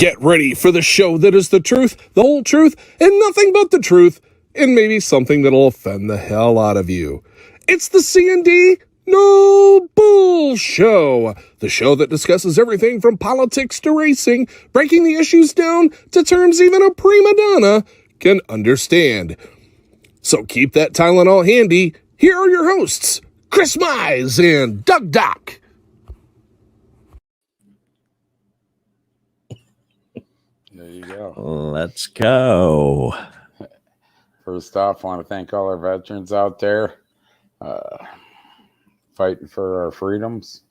Get ready for the show that is the truth, the whole truth, and nothing but the truth, and maybe something that'll offend the hell out of you. It's the C&D No Bull Show, the show that discusses everything from politics to racing, breaking the issues down to terms even a prima donna can understand. So keep that Tylenol handy. Here are your hosts, Chris Mize and Doug Doc. There you go. Let's go. First off, I want to thank all our veterans out there fighting for our freedoms,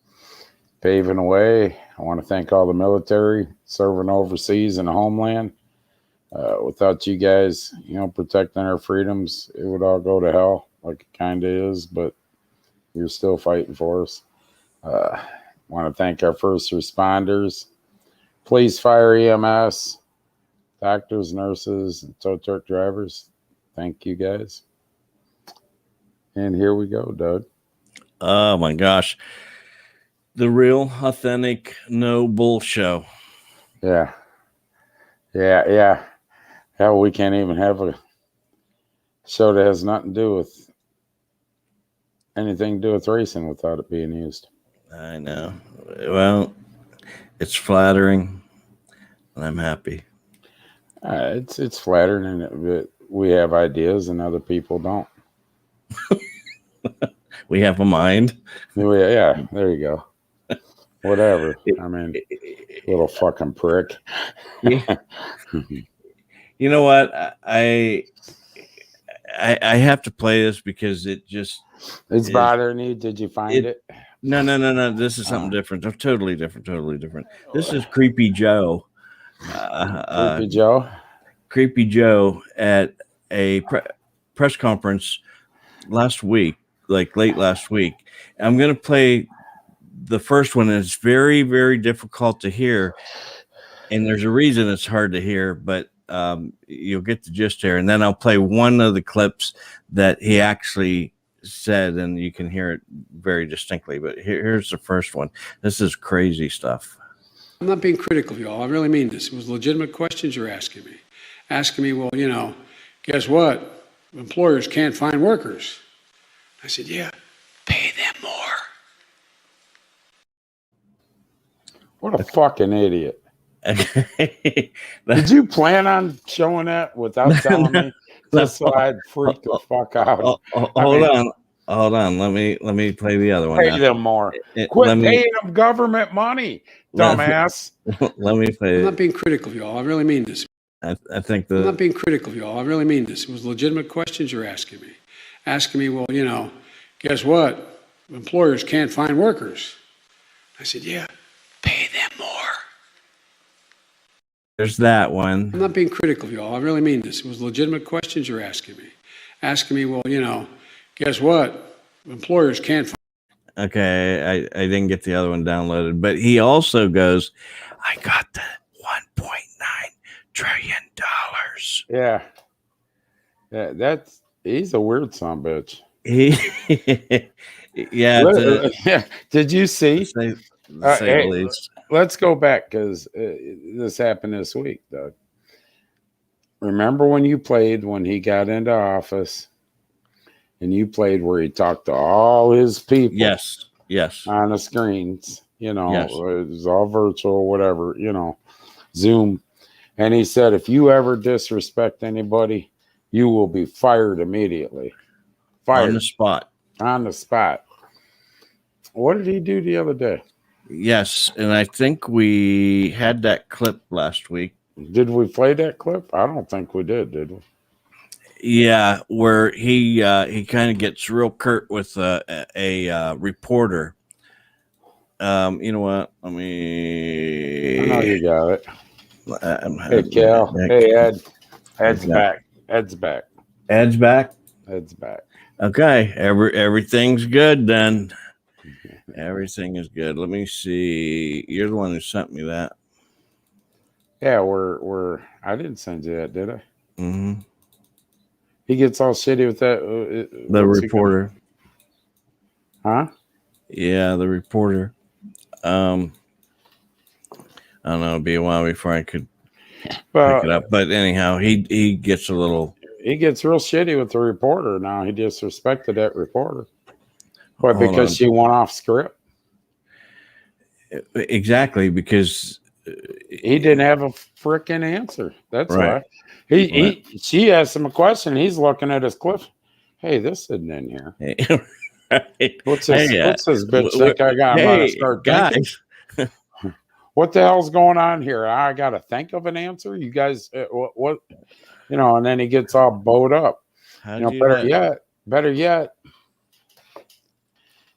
paving the way. I want to thank all the military serving overseas in the homeland. Without you guys, protecting our freedoms, it would all go to hell, like it kind of is, but you're still fighting for us. I want to thank our first responders, police, fire, EMS, doctors, nurses, and tow truck drivers. Thank you guys. And here we go, Doug. Oh my gosh. The real, authentic, no bull show. Yeah. Hell, we can't even have a show that has nothing to do with anything to do with racing without it being used. I know. Well, it's flattering, and I'm happy. It's flattering, but we have ideas and other people don't. We have a mind. Yeah, there you go. Whatever. I mean, little fucking prick. You know what? I have to play this because it's bothering you. Did you find it? No. This is something different. Totally different. This is Creepy Joe. Creepy Joe at a press conference last week, like late last week. I'm going to play the first one. It's very, very difficult to hear. And there's a reason it's hard to hear, but you'll get the gist here. And then I'll play one of the clips that he actually said, and you can hear it very distinctly. But here's the first one. This is crazy stuff. I'm not being critical of y'all. I really mean this. It was legitimate questions you're asking me. Asking me, well, guess what? Employers can't find workers. I said, yeah, pay them more. What a fucking idiot. Did you plan on showing that without telling me? Just so I'd freak the fuck out. Hold on. Let me play the other one. Pay them more. Quit paying them government money, dumbass. Let me play. I'm not being critical of y'all. I really mean this. I think I'm not being critical of y'all. I really mean this. It was legitimate questions you're asking me. Asking me, well, guess what? Employers can't find workers. I said, yeah, pay them more. There's that one. I'm not being critical of y'all. I really mean this. It was legitimate questions you're asking me. Asking me, well, guess what? Employers can't find. Okay, I didn't get the other one downloaded, but he also goes, I got the $1.9 trillion. Yeah, he's a weird son of a bitch. Yeah. Did you see? Say the least. Let's go back because this happened this week, Doug. Remember when he got into office and you played where he talked to all his people? Yes. On the screens, Yes. It was all virtual, whatever, Zoom. And he said, if you ever disrespect anybody, you will be fired immediately. Fired. On the spot. What did he do the other day? Yes, and I think we had that clip last week. Did we play that clip? I don't think we did we? Yeah, where he kind of gets real curt with a reporter. You know what? I know you got it. Hey, Cal. Hey, Ed. Ed's back. Ed's back. Okay, everything's good then. Everything is good. Let me see. You're the one who sent me that. Yeah, I didn't send you that, did I? Mm-hmm. He gets all shitty with that. The reporter. Huh? Yeah, the reporter. I don't know, it'd be a while before I could pick But it up. But anyhow, he gets a little. he gets real shitty with the reporter now. He disrespected that reporter. But Hold because on. she went off script. Exactly, because He didn't have a freaking answer. That's Right. why. She asked him a question. He's looking at his cliff. Hey, this isn't in here. right. What's this bitch think I got? I'm gonna start thinking. guys. What the hell's going on here? I gotta think of an answer. You guys, what? You know, and then he gets all bowed up. Better yet.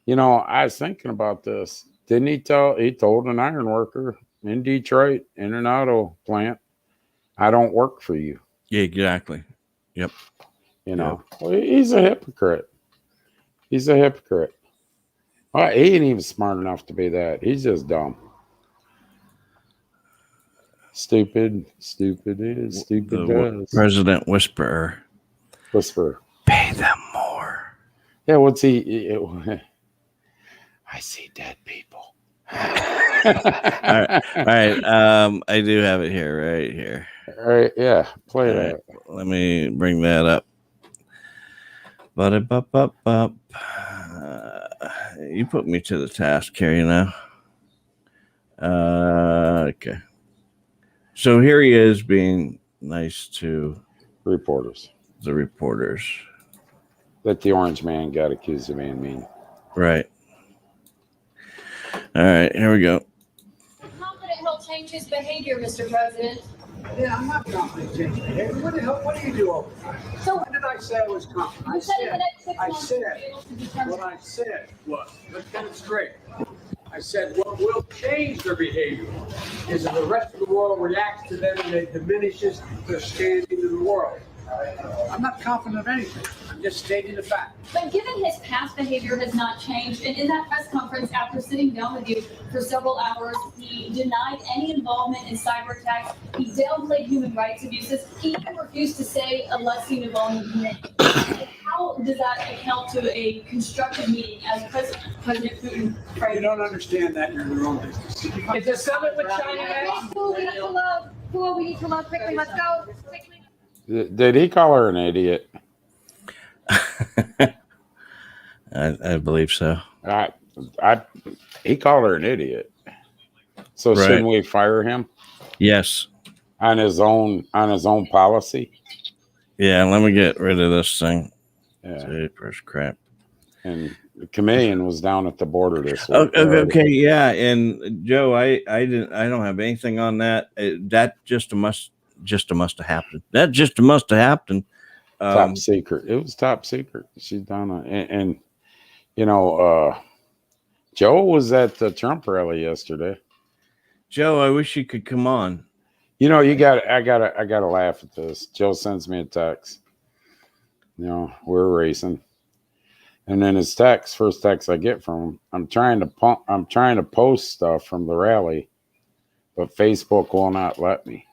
You know, I was thinking about this. Didn't he tell? He told an iron worker in Detroit in an auto plant, "I don't work for you." Yeah, exactly. Yep. You know, well, he's a hypocrite. He's a hypocrite. Well, he ain't even smart enough to be that. He's just dumb. Stupid is stupid does. President Whisperer. Whisper. Pay them more. Yeah, what's he? I see dead people. All right. I do have it here, right here. All right, yeah. Play that. Right, let me bring that up. You put me to the task here, you know. Okay. So here he is being nice to Reporters. the reporters. That the orange man got accused of being mean. Right. All right, here we go. Confident he'll change his behavior, Mr. President. Yeah, I'm not confident in changing behavior. What the hell? What do you do over time? So When did I say I was confident? you said in the next 6 I months said- you'll be able to determine. What I said was, let's get it straight. I said what will change their behavior is if the rest of the world reacts to them and it diminishes their standing in the world. I'm not confident of anything. I'm just stating the fact. But given his past behavior has not changed, and in that press conference after sitting down with you for several hours, he denied any involvement in cyber attacks. He downplayed human rights abuses. He even refused to say Alexei Navalny's name. How does that account to a constructive meeting as President Putin? If you don't understand that, you're in the wrong business. It's a summit with China. Who we need to love? Who we need to love quickly? Let's go. Quickly. Did he call her an idiot? I believe so. He called her an idiot. So Right. shouldn't we fire him Yes. on his own policy? Yeah, let me get rid of this thing. Yeah. Papers, crap. And the chameleon was down at the border this week. Okay, yeah, and Joe, I don't have anything on that. That just must have happened. That just must have happened. Top secret. It was top secret. She's down on, and you know, Joe was at the Trump rally yesterday. Joe, I wish you could come on. You know, I gotta laugh at this. Joe sends me a text. You know, we're racing. And then his first text I get from him, I'm trying to post stuff from the rally, but Facebook will not let me.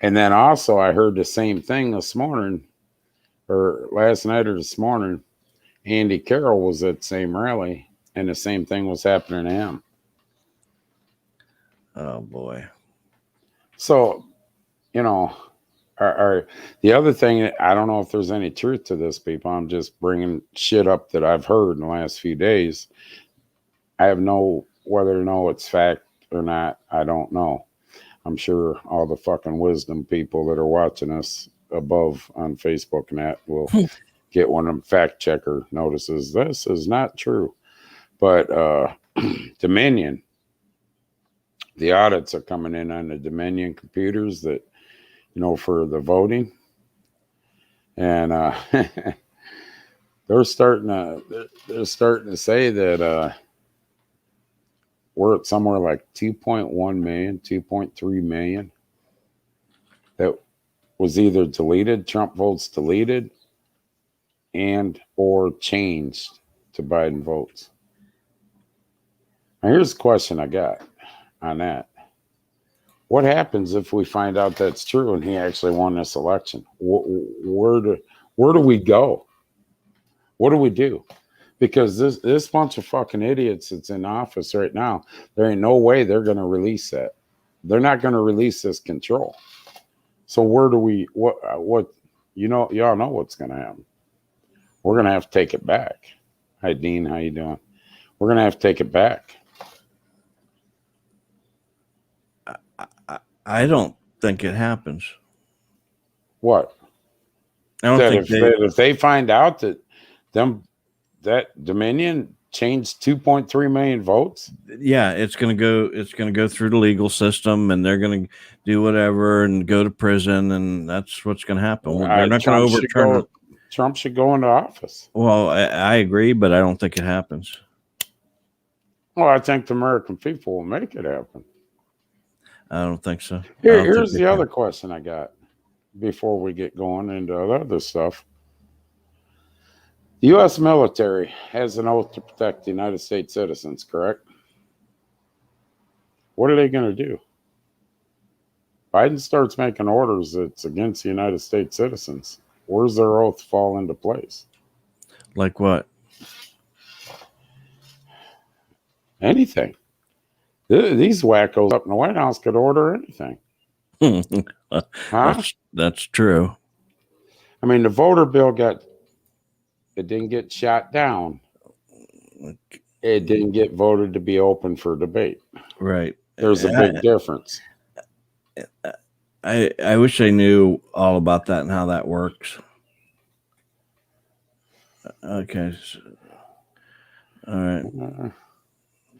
And then also I heard the same thing this morning, or last night or this morning. Andy Carroll was at the same rally, and the same thing was happening to him. Oh boy. So, you know, the other thing, I don't know if there's any truth to this, people. I'm just bringing shit up that I've heard in the last few days. I have whether to know it's fact or not. I don't know. I'm sure all the fucking wisdom people that are watching us above on Facebook and that will get one of them fact checker notices. This is not true. But Dominion, the audits are coming in on the Dominion computers that, you know, for the voting. And they're starting to say that we're at somewhere like 2.1 million, 2.3 million that was either deleted, Trump votes deleted, and or changed to Biden votes. Now here's the question I got on that. What happens if we find out that's true and he actually won this election? Where do we go? What do we do? because this bunch of fucking idiots that's in office right now, there ain't no way they're going to release that. They're not going to release this control. So where do we, what, y'all know what's going to happen. We're going to have to take it back. Hi, Dean. How you doing? We're going to have to take it back. I don't think it happens. What? I don't think if they find out that Dominion changed 2.3 million votes. Yeah, it's gonna go through the legal system, and they're gonna do whatever and go to prison, and that's what's gonna happen. They're not gonna overturn it. Trump should go into office. Well, I agree, but I don't think it happens. Well, I think the American people will make it happen. I don't think so. Here's the other question I got before we get going into other stuff. The U.S. military has an oath to protect the United States citizens, correct? What are they going to do? Biden starts making orders that's against the United States citizens. Where's their oath fall into place? Like what? Anything. These wackos up in the White House could order anything. Huh? That's true. I mean, the voter bill it didn't get shot down. It didn't get voted to be open for debate. Right. There's a big difference. I wish I knew all about that and how that works. Okay. All right.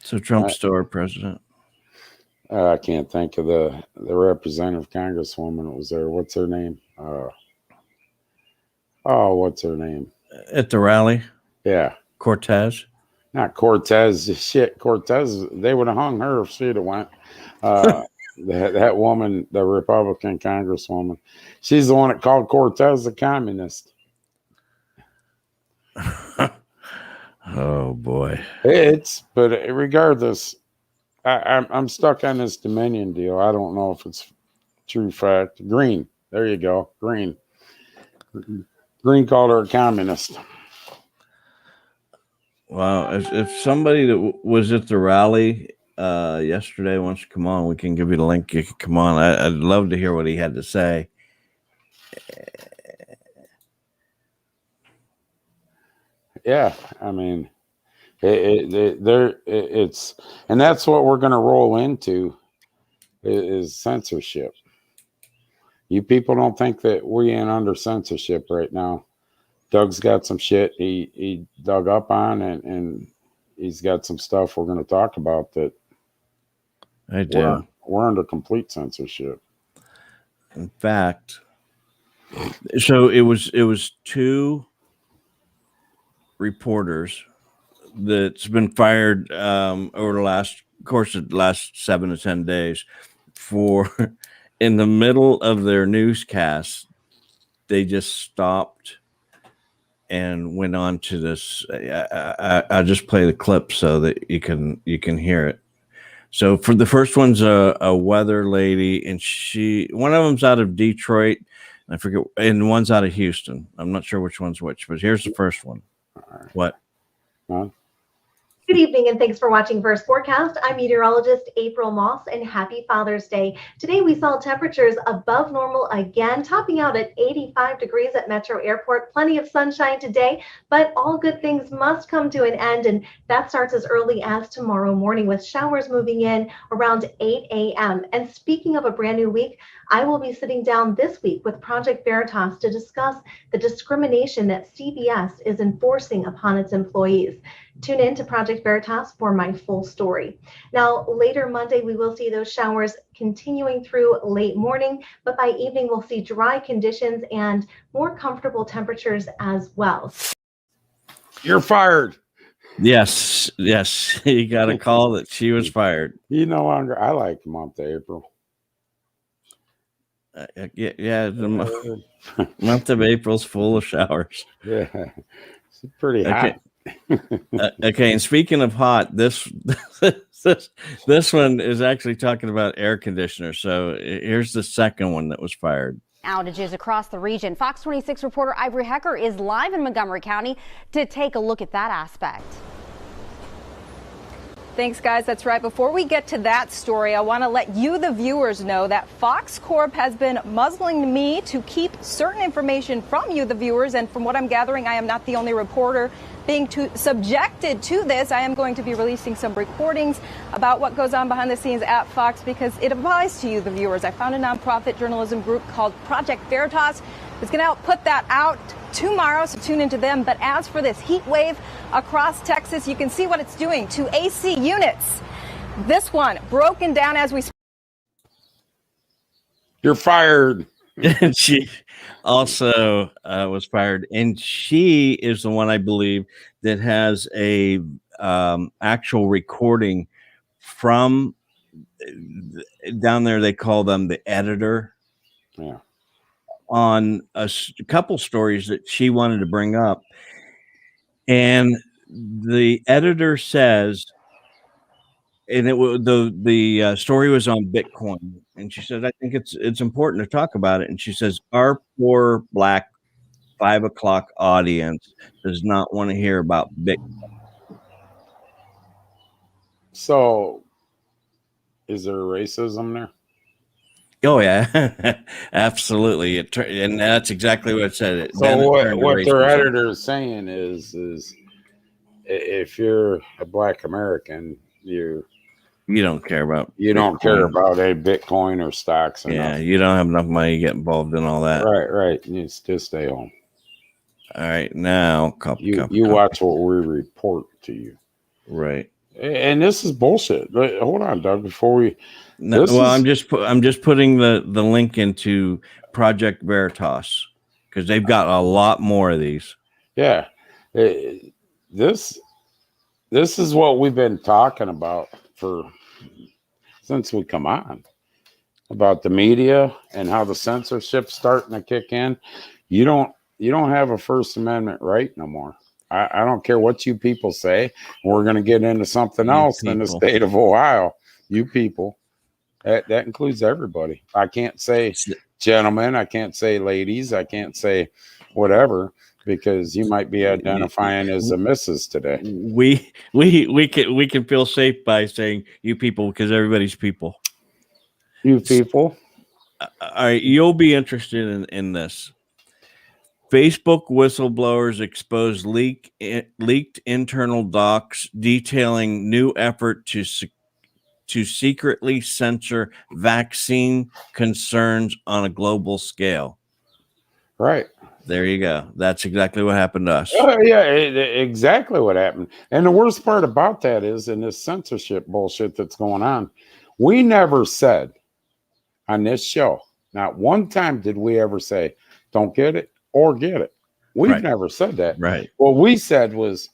So Trump's still our president. I can't think of the representative congresswoman that was there. What's her name? What's her name? At the rally? Yeah. Cortez? Not Cortez. Shit, Cortez. They would have hung her if she'd have went. That woman, the Republican congresswoman, she's the one that called Cortez a communist. Oh boy. But regardless, I'm stuck on this Dominion deal. I don't know if it's true fact. Green. There you go. Green called her a communist. Wow. If somebody that was at the rally yesterday wants to come on, we can give you the link. You can come on. I'd love to hear what he had to say. Yeah, I mean, it's and that's what we're going to roll into is censorship. You people don't think that we ain't under censorship right now. Doug's got some shit he dug up on, and he's got some stuff we're going to talk about that. I do. We're under complete censorship. In fact, so it was two reporters that's been fired over the last 7 to 10 days for in the middle of their newscast, they just stopped and went on to this. I'll just play the clip so that you can hear it. So for the first one's a weather lady, and one of them's out of Detroit, I forget, and one's out of Houston. I'm not sure which one's which, but here's the first one. What? Huh? Good evening, and thanks for watching First Forecast. I'm meteorologist April Moss, and happy Father's Day. Today we saw temperatures above normal again, topping out at 85 degrees at Metro Airport. Plenty of sunshine today, but all good things must come to an end, and that starts as early as tomorrow morning with showers moving in around 8 a.m. And speaking of a brand new week, I will be sitting down this week with Project Veritas to discuss the discrimination that CBS is enforcing upon its employees. Tune in to Project Veritas for my full story. Now, later Monday, we will see those showers continuing through late morning, but by evening, we'll see dry conditions and more comfortable temperatures as well. You're fired. Yes. He got a call that she was fired. You no longer. I like the month of April. The month of April's full of showers. Yeah, it's pretty hot. Okay, and speaking of hot, this one is actually talking about air conditioners. So here's the second one that was fired. outages across the region. Fox 26 reporter Ivory Hecker is live in Montgomery County to take a look at that aspect. Thanks, guys. That's right. Before we get to that story, I want to let you, the viewers, know that Fox Corp has been muzzling me to keep certain information from you, the viewers. And from what I'm gathering, I am not the only reporter being subjected to this. I am going to be releasing some recordings about what goes on behind the scenes at Fox because it applies to you, the viewers. I found a nonprofit journalism group called Project Veritas. It's going to help put that out tomorrow, so tune into them. But as for this heat wave across Texas, you can see what it's doing to AC units. This one broken down as we speak. You're fired. And she also was fired, and she is the one, I believe, that has a actual recording from down there. They call them the editor. Yeah. On a couple stories that she wanted to bring up, and the editor says, and the story was on Bitcoin, and she said, I think it's important to talk about it. And she says, our poor Black 5 o'clock audience does not want to hear about Bitcoin. So, is there racism there? Oh yeah, absolutely. And that's exactly what it said. So what their editor is saying is if you're a Black American, you don't care about a Bitcoin or stocks. Or yeah, nothing. you don't have enough money to get involved in all that. Right. You just stay home. All right, now you watch what we report to you. Right. And this is bullshit. Hold on, Doug. Before we, I'm just putting the link into Project Veritas because they've got a lot more of these. Yeah, this is what we've been talking about since we come on about the media and how the censorship's starting to kick in. You don't have a First Amendment right no more. I don't care what you people say. We're going to get into something else in the state of Ohio. You people, that includes everybody. I can't say gentlemen. I can't say ladies. I can't say whatever because you might be identifying as a missus today. We can feel safe by saying you people because everybody's people. You people. All right, you'll be interested in this. Facebook whistleblowers expose leaked internal docs detailing new effort to secretly censor vaccine concerns on a global scale. Right. There you go. That's exactly what happened to us. Yeah, exactly what happened. And the worst part about that is in this censorship bullshit that's going on, we never said on this show, not one time did we ever say, don't get it or get it. We've never said that. Right. What we said was,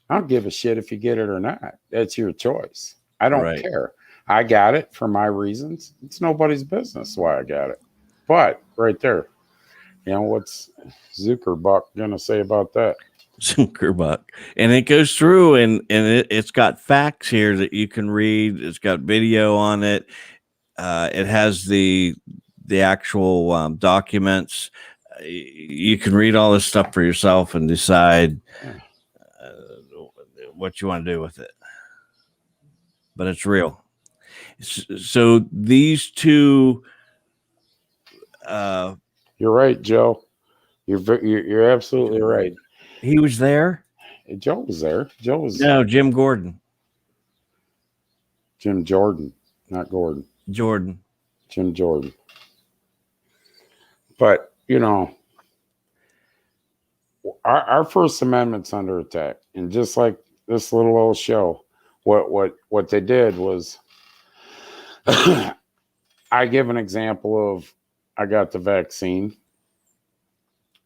I don't give a shit if you get it or not. That's your choice. I don't care. I got it for my reasons. It's nobody's business why I got it. But right there, what's Zuckerbuck going to say about that? Zuckerbuck. And it goes through and it's got facts here that you can read. It's got video on it. It has the actual documents. You can read all this stuff for yourself and decide what you want to do with it. But it's real. So these two. You're right, Joe. You're absolutely right. He was there. Joe was there. Jim Gordon. Jim Jordan, not Gordon. Jordan. Jim Jordan. But our First Amendment's under attack, and just like this little old show, what they did was, I give an example of I got the vaccine,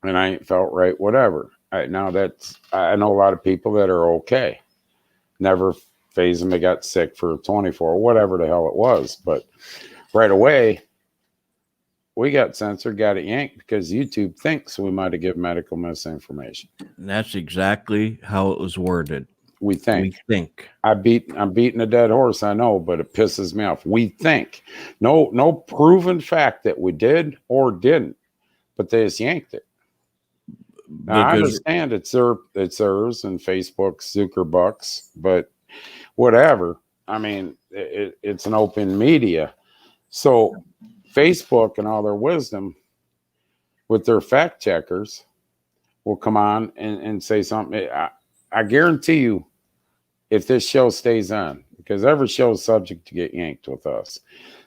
and I ain't felt right. Whatever. I know a lot of people that are okay, never phased them. They got sick for 24, whatever the hell it was, but right away. We got censored, got it yanked because YouTube thinks we might have given medical misinformation. And that's exactly how it was worded. We think. I'm beating a dead horse, I know, but it pisses me off. We think. No proven fact that we did or didn't. but they just yanked it. Now, I understand it's theirs and Facebook's Zuckerbucks, but whatever. I mean, it's an open media. So Facebook and all their wisdom with their fact checkers will come on and say something. I guarantee you, if this show stays on, because every show is subject to get yanked with us.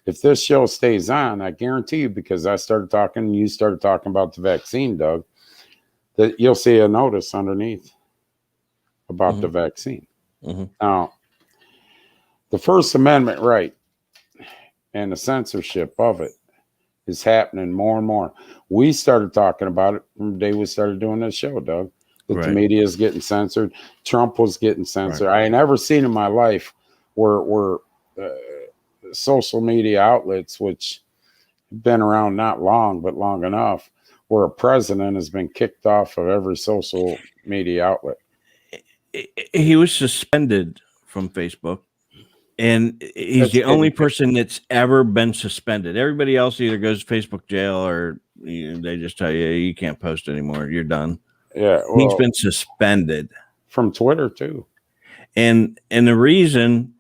If this show stays on, I guarantee you, because I started talking and you started talking about the vaccine, Doug, that you'll see a notice underneath about the vaccine. Now, the First Amendment right and the censorship of it is happening more and more. We started talking about it from the day we started doing this show, Doug, that the media is getting censored. Trump was getting censored. I ain't never seen in my life where social media outlets, which have been around not long, but long enough, where a president has been kicked off of every social media outlet. He was suspended from Facebook, and he's the only person that's ever been suspended. Everybody else either goes to Facebook jail or they just tell you, you can't post anymore. You're done. Yeah. Well, he's been suspended from Twitter too. And the reason,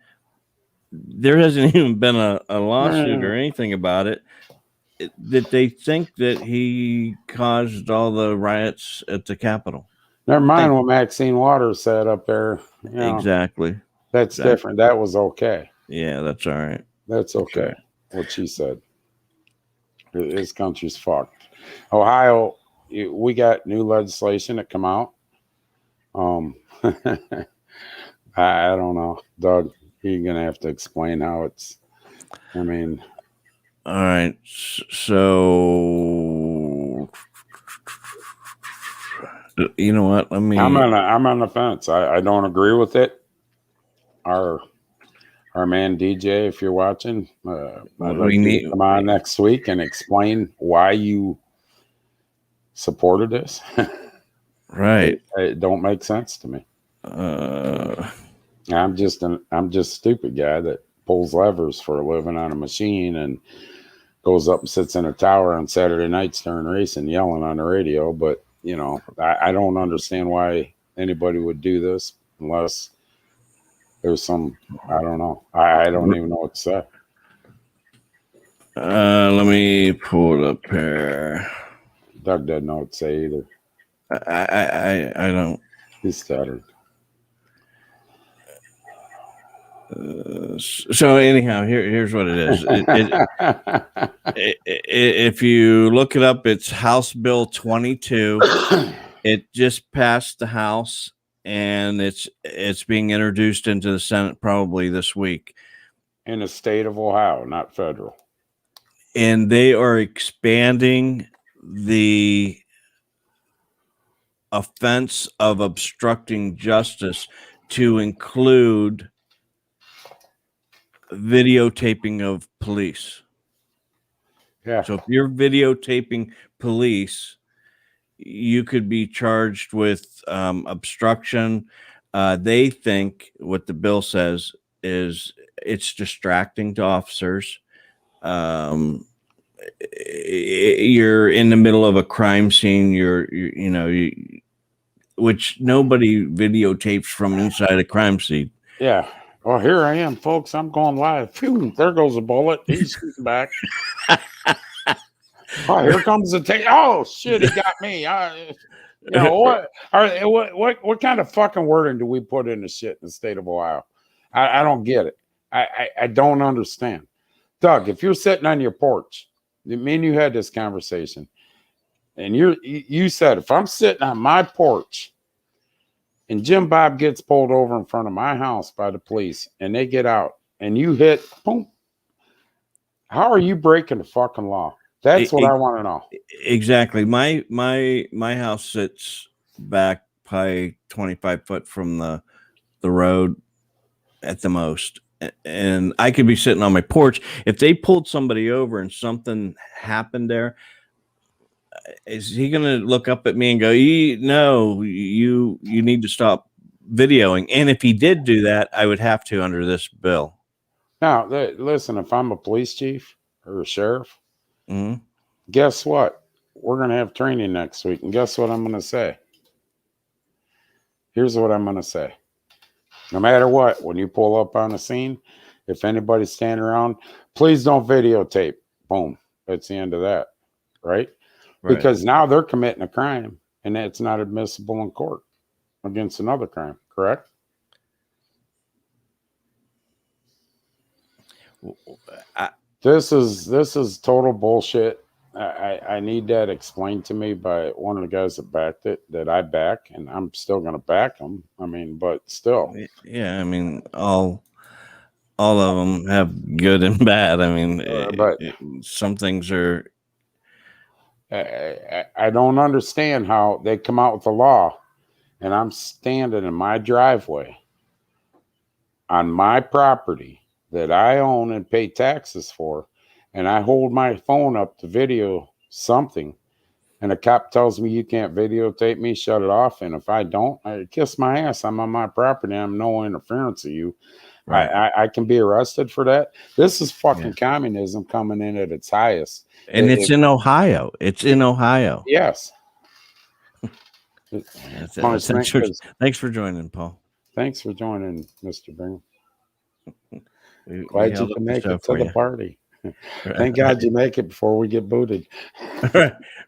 there hasn't even been a lawsuit or anything about it, that they think that he caused all the riots at the Capitol. Never mind what Maxine Waters said up there. You know, exactly. That's different. That was okay. Yeah, that's all right. That's okay. What she said. This country's fucked. Ohio, we got new legislation that come out. I don't know, Doug. You're gonna have to explain how it's. I mean, all right. So you know what? I'm on the fence. I don't agree with it. Our man DJ, if you're watching, I'd like you to come on next week and explain why you supported this. Right. It don't make sense to me. I'm just a stupid guy that pulls levers for a living on a machine and goes up and sits in a tower on Saturday nights during racing, yelling on the radio. But you know, I don't understand why anybody would do this unless there's some, I don't know. I don't even know what to say. Let me pull it up here. Doug doesn't know what to say either. I don't. He stuttered. So anyhow, here's what it is. If you look it up, it's House Bill 22. It just passed the House, and it's being introduced into the Senate probably this week. In the state of Ohio, not federal. And they are expanding the offense of obstructing justice to include videotaping of police. Yeah. So if you're videotaping police, you could be charged with obstruction. They think what the bill says is it's distracting to officers. You're in the middle of a crime scene. Which nobody videotapes from inside a crime scene. Yeah. Well, here I am, folks. I'm going live. Phew, there goes a bullet. He's shooting back. Oh, here comes the tape. Oh shit, he got me. What kind of fucking wording do we put in the shit in the state of Ohio? I don't get it. I don't understand. Doug, if you're sitting on your porch, me and you had this conversation, and you said, if I'm sitting on my porch and Jim Bob gets pulled over in front of my house by the police and they get out and you hit, boom, how are you breaking the fucking law? That's what I want to know. Exactly. My house sits back probably 25 foot from the road at the most. And I could be sitting on my porch. If they pulled somebody over and something happened there, is he going to look up at me and go, no, you need to stop videoing? And if he did do that, I would have to under this bill. Now, listen, if I'm a police chief or a sheriff, guess what? we're going to have training next week. And guess what I'm going to say? Here's what I'm going to say. No matter what, when you pull up on a scene, if anybody's standing around, please don't videotape. Boom. That's the end of that. Right? Because now they're committing a crime and it's not admissible in court against another crime. Correct? This is total bullshit. I need that explained to me by one of the guys that backed it, that I back, and I'm still going to back them. I mean, but still. Yeah, I mean, all of them have good and bad. I mean, some things are. I don't understand how they come out with a law, and I'm standing in my driveway on my property that I own and pay taxes for, and I hold my phone up to video something, and a cop tells me you can't videotape me, shut it off, and if I don't, I kiss my ass. I'm on my property. I'm no interference of you. Right. I can be arrested for that. This is fucking communism coming in at its highest. And it's in Ohio. It's in Ohio. Yes. Thanks for joining, Paul. Thanks for joining, Mr. Bingham. Glad you can make it to the party. Thank God you make it before we get booted.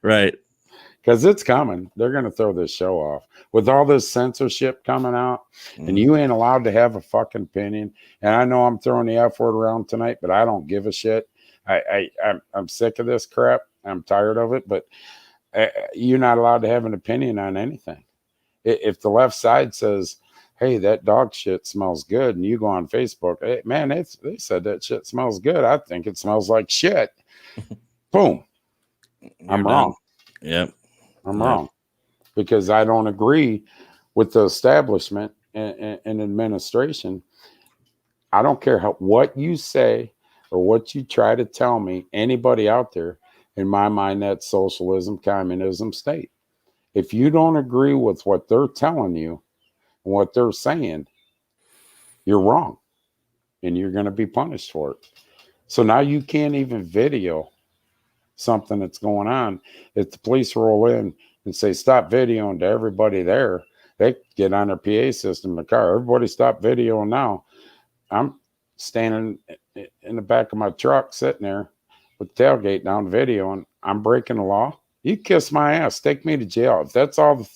Right. Because it's coming. They're going to throw this show off. With all this censorship coming out, and you ain't allowed to have a fucking opinion. And I know I'm throwing the F word around tonight, but I don't give a shit. I'm sick of this crap. I'm tired of it. But you're not allowed to have an opinion on anything. If the left side says, hey, that dog shit smells good, and you go on Facebook, hey, man, they said that shit smells good. I think it smells like shit. Boom. I'm wrong. Yep. I'm wrong. Because I don't agree with the establishment and administration. I don't care what you say or what you try to tell me, anybody out there. In my mind, that's socialism, communism, state. If you don't agree with what they're telling you, what they're saying, you're wrong, and you're going to be punished for it. So now you can't even video something that's going on. If the police roll in and say stop videoing to everybody there, they get on their PA system in the car, everybody stop videoing now. I'm standing in the back of my truck sitting there with the tailgate down videoing. I'm breaking the law. You kiss my ass, take me to jail. If that's all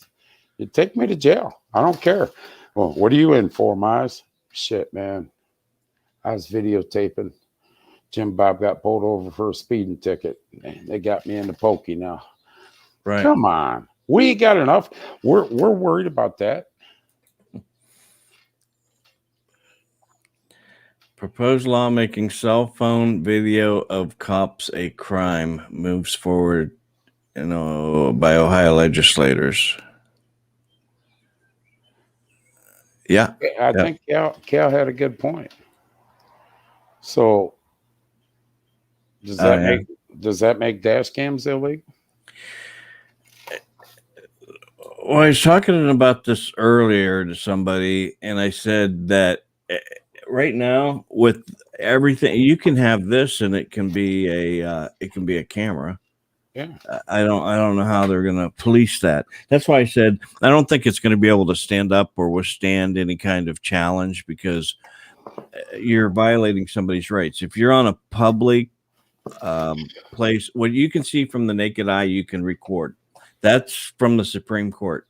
you take me to jail. I don't care. Well, what are you in for, Miles? Shit, man. I was videotaping. Jim Bob got pulled over for a speeding ticket. They got me in the pokey now. Right. Come on. We got enough. We're worried about that. Proposed law making cell phone video of cops a crime moves forward, by Ohio legislators. Yeah. I think Cal had a good point. So does that make dash cams illegal? Well, I was talking about this earlier to somebody, and I said that right now with everything, you can have this, and it can be a camera. Yeah. I don't know how they're going to police that. That's why I said I don't think it's going to be able to stand up or withstand any kind of challenge, because you're violating somebody's rights. If you're on a public place, what you can see from the naked eye, you can record. That's from the Supreme Court.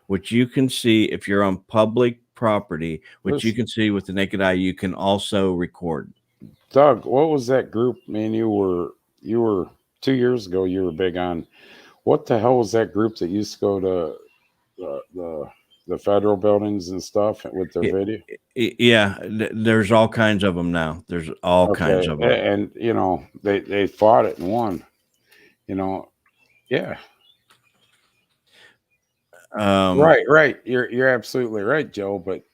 What you can see if you're on public property, what you can see with the naked eye, you can also record. Doug, what was that group? Man, you were 2 years ago, you were big on. What the hell was that group that used to go to the federal buildings and stuff with their video? Yeah, there's all kinds of them now. There's all kinds of them. And, they fought it and won. Yeah. Right. You're absolutely right, Joe. But,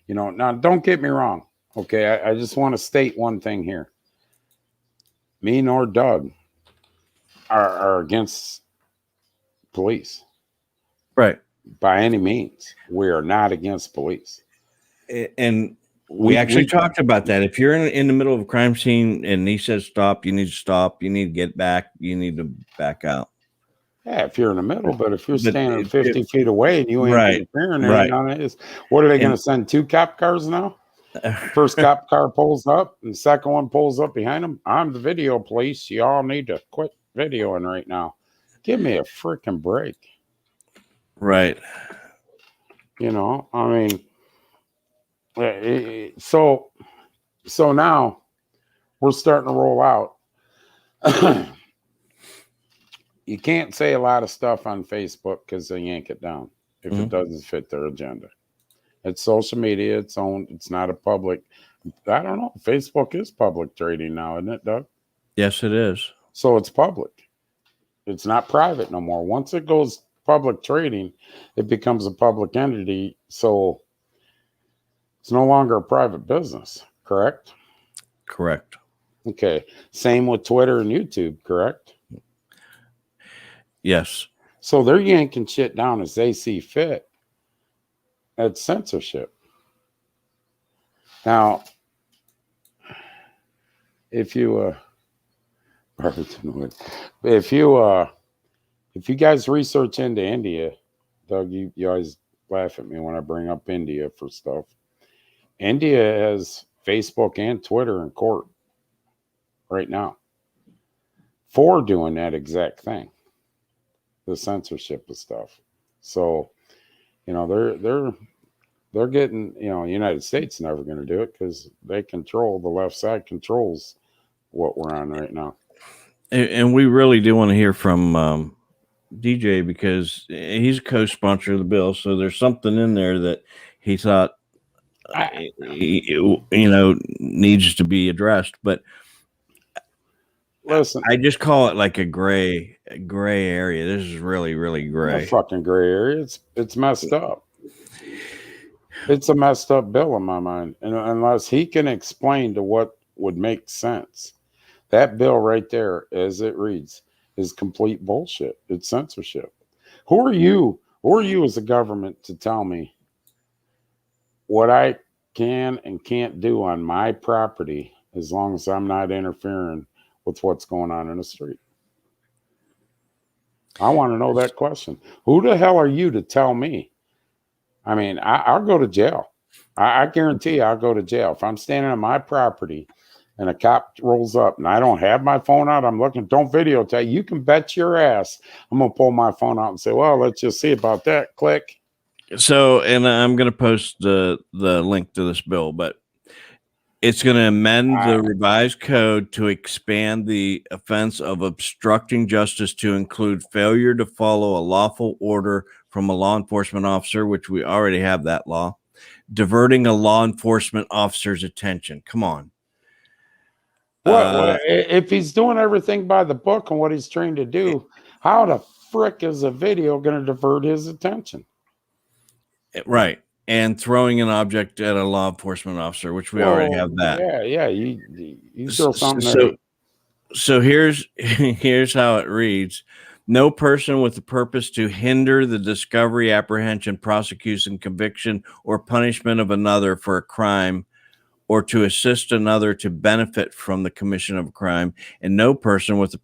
now don't get me wrong. Okay, I just want to state one thing here. Me nor Doug are against police. Right. By any means. We are not against police. And we actually talked about that. If you're in the middle of a crime scene and he says stop, you need to stop. You need to get back. You need to back out. Yeah, if you're in the middle, but if you're But standing 50 feet away and you ain't right, interfering, right. what are they going And to send 2 cop cars now? First cop car pulls up, and the second one pulls up behind him. I'm the video police. You all need to quit videoing right now. Give me a freaking break. right. You know, I mean, so now we're starting to roll out. You can't say a lot of stuff on Facebook because they yank it down if it doesn't fit their agenda. It's social media. It's own. It's not a public. I don't know. Facebook is public trading now, isn't it, Doug? Yes, it is. So it's public. It's not private no more. Once it goes public trading, it becomes a public entity. So it's no longer a private business, correct? Correct. Okay. Same with Twitter and YouTube, correct? Yes. So they're yanking shit down as they see fit. That's censorship. Now, if you if you guys research into India, Doug, you always laugh at me when I bring up India for stuff. India has Facebook and Twitter in court right now for doing that exact thing, the censorship of stuff. So, you know, they're getting, you know, the United States never going to do it because they control, the left side controls what we're on right now. And we really do want to hear from DJ because he's a co-sponsor of the bill. So there's something in there that he thought, you know, needs to be addressed. But listen, I just call it like a gray area. This is really, really gray. A fucking gray area. It's messed up. It's a messed up bill in my mind. And unless he can explain to what would make sense, that bill right there, as it reads, is complete bullshit. It's censorship. Who are you? Who are you as a government to tell me what I can and can't do on my property as long as I'm not interfering with what's going on in the street? I want to know that question. Who the hell are you to tell me? I mean, I'll go to jail. I guarantee you I'll go to jail. If I'm standing on my property and a cop rolls up and I don't have my phone out, I'm looking, don't videotape. You can bet your ass I'm going to pull my phone out and say, well, let's just see about that. Click. So, and I'm going to post the link to this bill, but it's going to amend the revised code to expand the offense of obstructing justice to include failure to follow a lawful order from a law enforcement officer, which we already have that law, diverting a law enforcement officer's attention. Come on. What if he's doing everything by the book and what he's trained to do? How the frick is a video going to divert his attention? Right. And throwing an object at a law enforcement officer, which we already have that. Yeah. You throw something. So here's how it reads. No person with the purpose to hinder the discovery, apprehension, prosecution, conviction, or punishment of another for a crime, or to assist another to benefit from the commission of a crime, and no person with the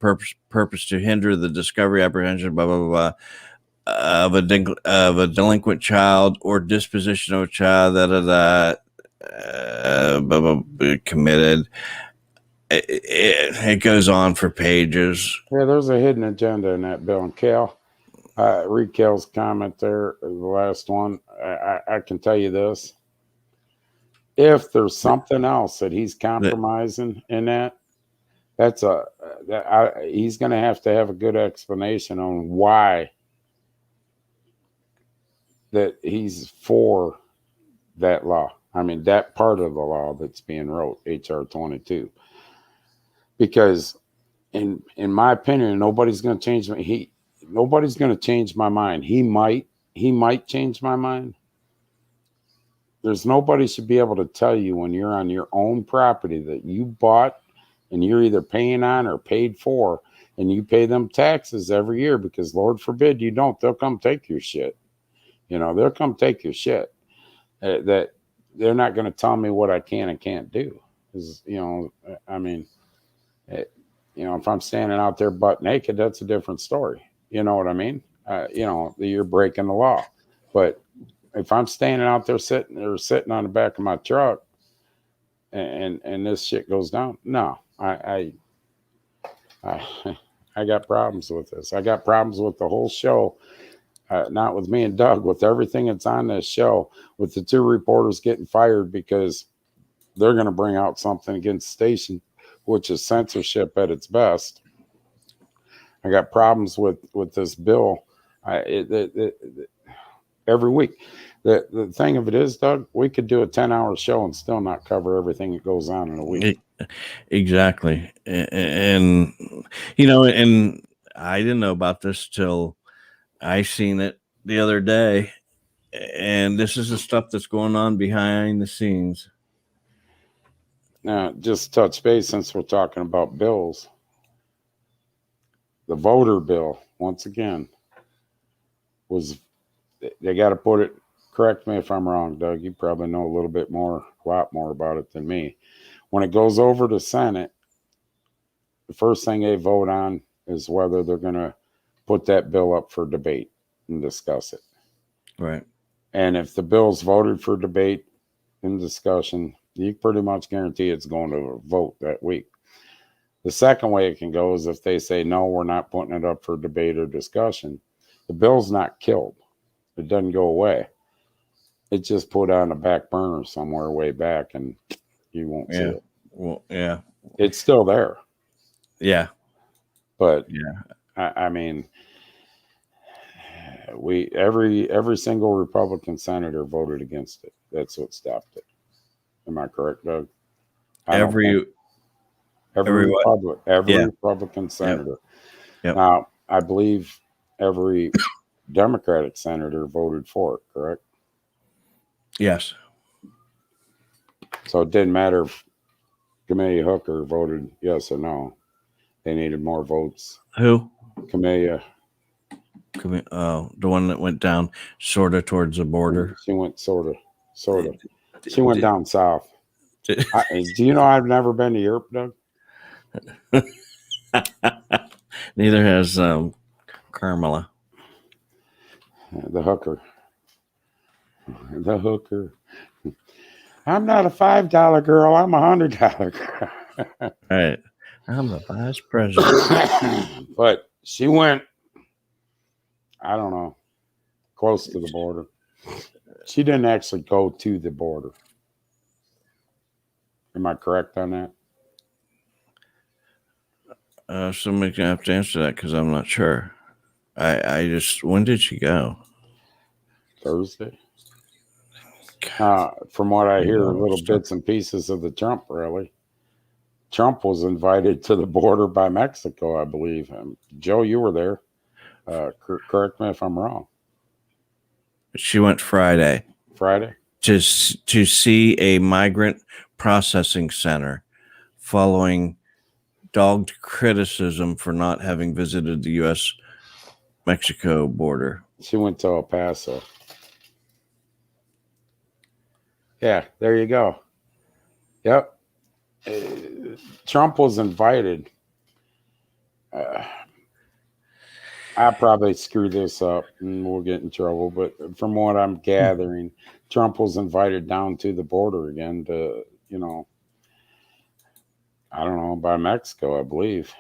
purpose to hinder the discovery, apprehension, blah blah blah, of a delinquent child or disposition of a child committed. It goes on for pages. Yeah, there's a hidden agenda in that bill. And Cal, read Cal's comment there, the last one. I can tell you this. If there's something else that he's compromising in that, he's going to have a good explanation on why that he's for that law. I mean, that part of the law that's being wrote, HR 22. Because in my opinion, nobody's going to change me. Nobody's going to change my mind. He might change my mind. There's nobody should be able to tell you when you're on your own property that you bought and you're either paying on or paid for, and you pay them taxes every year because Lord forbid you don't, they'll come take your shit. You know, they'll come take your shit. That they're not going to tell me what I can and can't do. Because, you know, I mean, you know, if I'm standing out there butt naked, that's a different story. You know what I mean? You know, you're breaking the law. But if I'm standing out there sitting on the back of my truck and this shit goes down, no, I got problems with this. I got problems with the whole show. Not with me and Doug, with everything that's on this show, with the 2 reporters getting fired because they're going to bring out something against the station, which is censorship at its best. I got problems with this bill every week. The thing of it is, Doug, we could do a 10-hour show and still not cover everything that goes on in a week. Exactly. And, you know, and I didn't know about this till I seen it the other day. And this is the stuff that's going on behind the scenes. Now, just touch base since we're talking about bills. The voter bill, once again, was, they got to put it, correct me if I'm wrong, Doug, you probably know a lot more about it than me. When it goes over to Senate, the first thing they vote on is whether they're going to put that bill up for debate and discuss it. Right. And if the bill's voted for debate and discussion, you pretty much guarantee it's going to a vote that week. The second way it can go is if they say, no, we're not putting it up for debate or discussion. The bill's not killed. It doesn't go away. It's just put on a back burner somewhere way back, and you won't see it. Well, yeah. It's still there. Yeah. But yeah, I mean, every single Republican senator voted against it. That's what stopped it. Am I correct, Doug? Every Republican senator. Yep. Now, I believe every Democratic senator voted for it, correct? Yes. So it didn't matter if Camellia Hooker voted yes or no. They needed more votes. Who? Camellia. Oh, the one that went down sort of towards the border. She went sort of. She went down south. Do you know I've never been to Europe, Doug? Neither has Carmela. The hooker. I'm not a $5 girl. I'm a $100 girl. All right. I'm the vice president. But she went, I don't know, close to the border. She didn't actually go to the border. Am I correct on that? Somebody's gonna have to answer that because I'm not sure. I just, when did she go? Thursday. From what I hear, little bits and pieces of the Trump rally. Trump was invited to the border by Mexico, I believe. Joe, you were there. Correct me if I'm wrong. She went Friday. Friday? To see a migrant processing center following dogged criticism for not having visited the U.S.-Mexico border. She went to El Paso. Yeah, there you go. Yep. Trump was invited. I probably screwed this up and we'll get in trouble, but from what I'm gathering, Trump was invited down to the border again to, I don't know, by Mexico, I believe.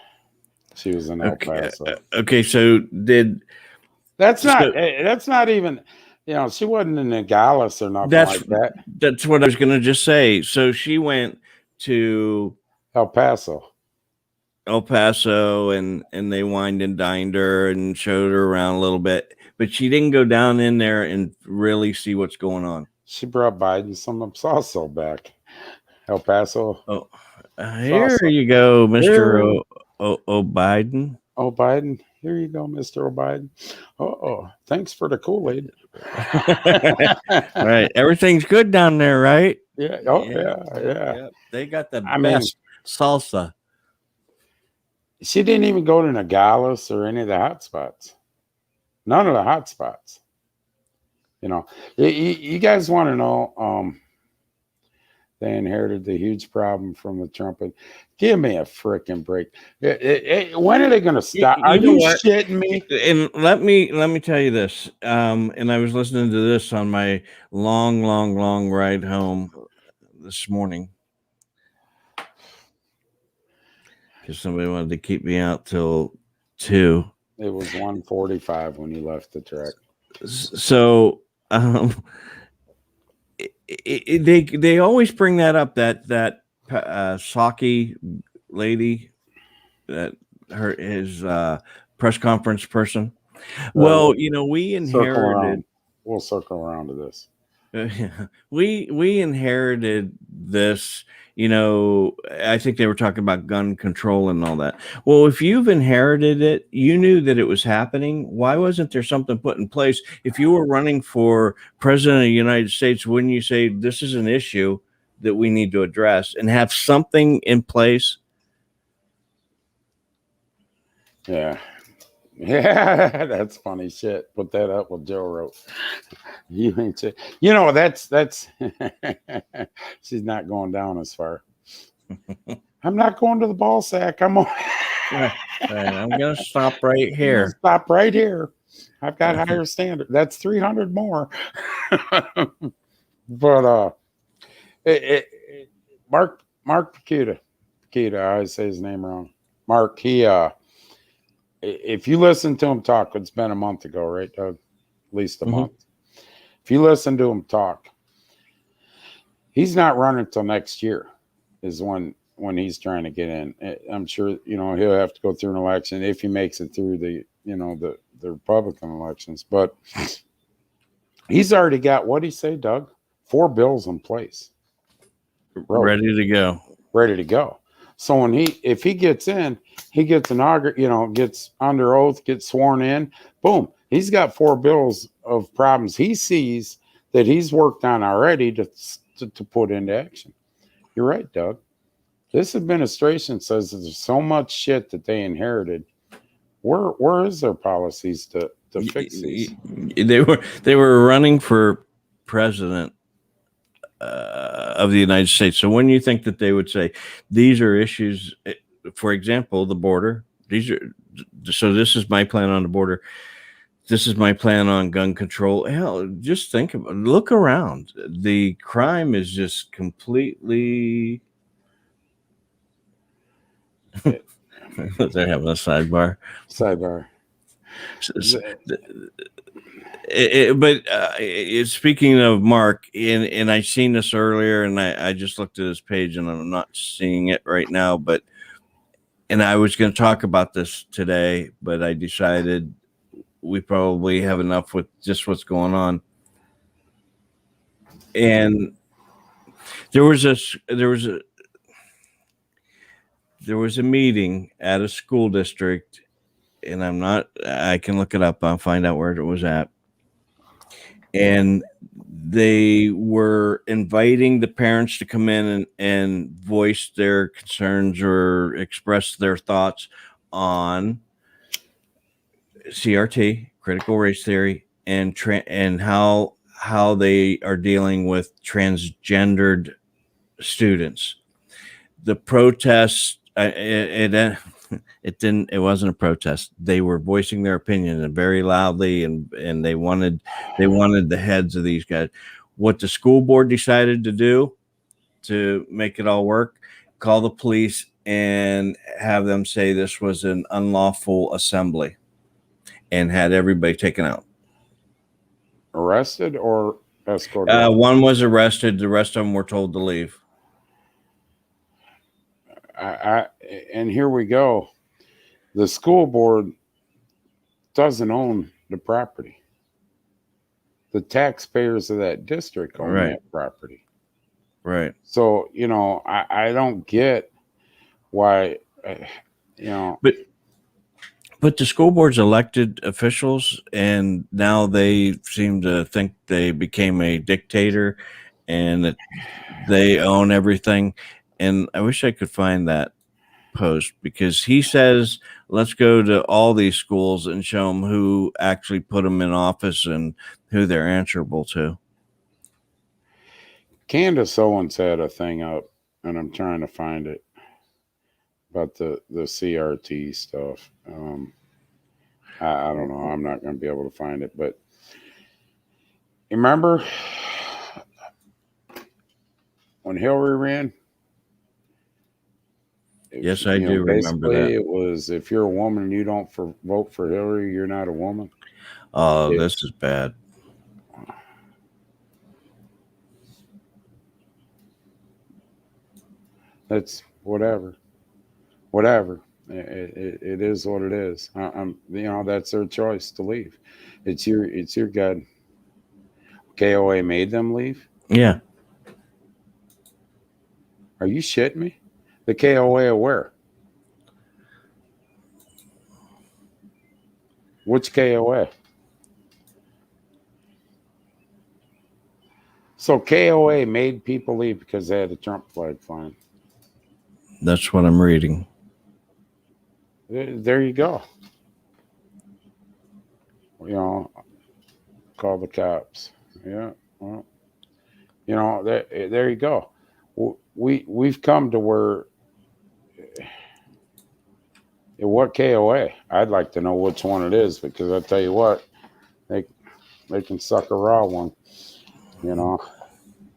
She was in El Paso. Okay, so that's not even, she wasn't in Nogales or nothing like that. That's what I was going to just say. So she went to El Paso, and they wined and dined her and showed her around a little bit, but she didn't go down in there and really see what's going on. She brought Biden some salsa back. El Paso. Oh, here you go, Mr. O'Biden. Oh, Biden. Here you go, Mr. O'Biden. Oh, thanks for the Kool-Aid. Right. Everything's good down there, right? Yeah. Oh, yeah. They got the best salsa. She didn't even go to Nogales or any of the hot spots. None of the hot spots. You guys want to know They inherited the huge problem from the Trump. Give me a freaking break. When are they going to stop? Are you shitting me? And let me tell you this. And I was listening to this on my long ride home this morning because somebody wanted to keep me out till 2. It was 1:45 when you left the track. So they always bring that up, that Psaki lady, that his press conference person. Well, we inherited. We'll circle around to this. We inherited this. I think they were talking about gun control and all that. Well, if you've inherited it, you knew that it was happening. Why wasn't there something put in place? If you were running for president of the United States, wouldn't you say this is an issue that we need to address and have something in place? Yeah. Yeah, that's funny shit. Put that up with Joe wrote. You ain't say, that's she's not going down as far. I'm not going to the ball sack. I'm on. I'm gonna stop right here. Stop right here. I've got higher standard. That's 300 more. But Mark Paquita, I always say his name wrong. Mark, if you listen to him talk, it's been a month ago, right, Doug? At least a month. If you listen to him talk, he's not running until next year is when he's trying to get in. I'm sure, he'll have to go through an election if he makes it through the Republican elections. But he's already got, what'd he say, Doug? 4 bills in place. Ready to go. Ready to go. So if he gets in, he gets gets under oath, gets sworn in, boom. He's got 4 bills of problems he sees that he's worked on already to put into action. You're right, Doug. This administration says that there's so much shit that they inherited. Where is their policies to fix these? They were running for president of the United States. So when you think that they would say these are issues, for example, the border, so this is my plan on the border. This is my plan on gun control. Hell, just look around. The crime is just completely. They're having a sidebar. Speaking of Mark, and I seen this earlier, and I just looked at his page, and I'm not seeing it right now. And I was going to talk about this today, but I decided we probably have enough with just what's going on. And there was a meeting at a school district, and I can look it up. I'll find out where it was at. And they were inviting the parents to come in and voice their concerns or express their thoughts on CRT, critical race theory, and how they are dealing with transgendered students. The protests, it wasn't a protest. They were voicing their opinion and very loudly, and they wanted the heads of these guys. What the school board decided to do to make it all work, call the police and have them say this was an unlawful assembly, and had everybody taken out. Arrested or escorted? One was arrested. The rest of them were told to leave. And here we go. The school board doesn't own the property. The taxpayers of that district own that property. Right. So, I don't get why, But the school board's elected officials, and now they seem to think they became a dictator and that they own everything. And I wish I could find that post, because he says, let's go to all these schools and show them who actually put them in office and who they're answerable to. Candace Owens had a thing up, and I'm trying to find it, about the CRT stuff. I don't know. I'm not going to be able to find it, but you remember when Hillary ran? Yes, I do remember basically, that. it was, if you're a woman and you don't vote for Hillary, you're not a woman. Oh, this is bad. That's whatever. It is what it is. That's their choice to leave. It's your God. KOA made them leave. Yeah. Are you shitting me? The KOA where? Which KOA? So KOA made people leave because they had a Trump flag flying. That's what I'm reading. There you go. Call the cops. Yeah. Well, there you go. We've come to where. What KOA? I'd like to know which one it is, because I tell you what, they can suck a raw one.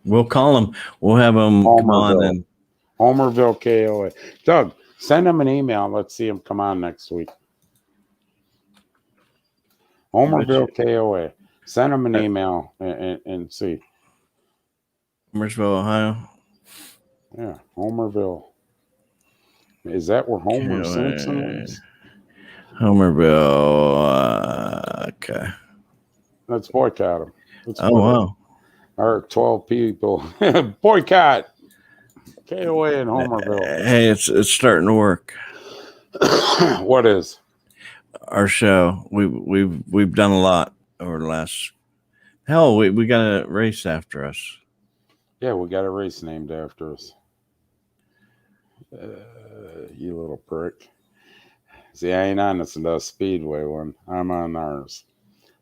We'll call them. We'll have them come on and Homerville KOA. Doug, send them an email. Let's see them come on next week. Homerville KOA. Send them an email and see. Homersville, Ohio. Yeah, Homerville. Is that where Homer Simpson is? Homerville. Okay. Let's boycott them. Wow. Our 12 people. Boycott. KOA in Homerville. Hey, it's starting to work. What is? Our show. We've done a lot over the last. Hell, we got a race after us. Yeah, we got a race named after us. You little prick. See, I ain't on this Speedway one. I'm on ours.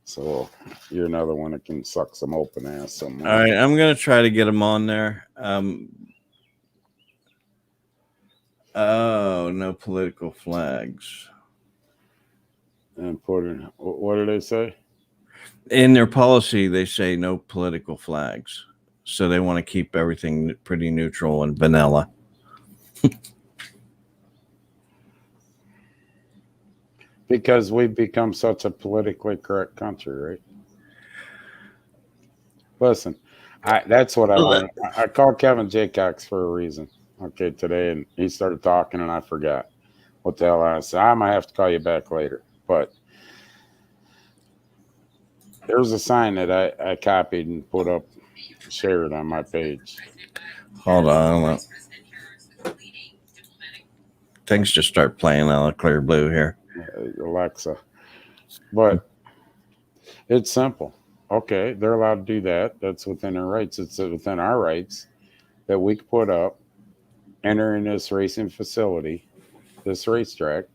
So you're another one that can suck some open ass somewhere. All right, I'm gonna try to get them on there. Oh, no political flags. And put in, what do they say? In their policy, they say no political flags. So they want to keep everything pretty neutral and vanilla. Because we've become such a politically correct country, right? Listen, that's what I learned. I called Kevin Jaycox for a reason, okay, today, and he started talking, and I forgot what the hell I said. I might have to call you back later, but there's a sign that I copied and put up, shared on my page. Hold on. Things just start playing on a clear blue here. Alexa. But it's simple. Okay, they're allowed to do that. That's within their rights. It's within our rights that we can put up, enter in this racing facility, this racetrack.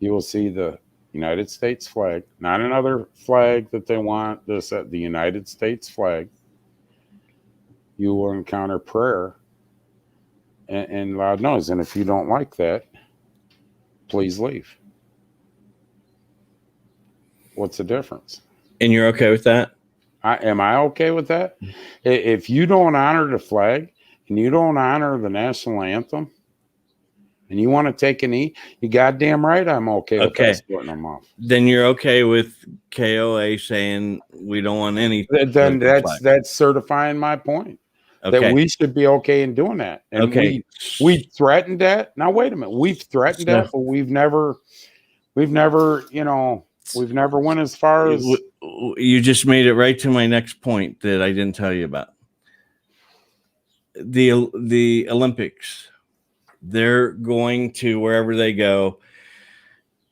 You will see the United States flag, not another flag that they want, the United States flag. You will encounter prayer and loud noise. And if you don't like that, please leave. What's the difference? And you're okay with that? Am I okay with that? If you don't honor the flag and you don't honor the national anthem and you want to take a knee, you goddamn right I'm okay with that, splitting them off. Then you're okay with KOA saying we don't want any. Then that's certifying my point. Okay. That we should be okay in doing that. And we threatened that. Now wait a minute. We've threatened that, but we've never, we've never went as far as. You just made it right to my next point that I didn't tell you about. The Olympics, they're going to wherever they go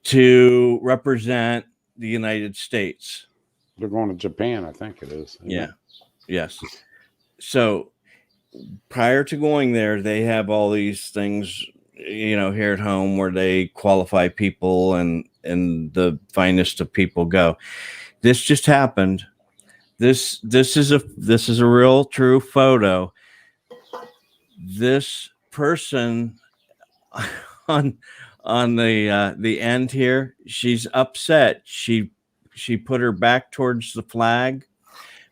to represent the United States. They're going to Japan, I think it is. Yeah. Yes. So prior to going there, they have all these things, here at home where they qualify people and the finest of people go. This just happened. This is a real true photo. this person on the end here, she's upset. She put her back towards the flag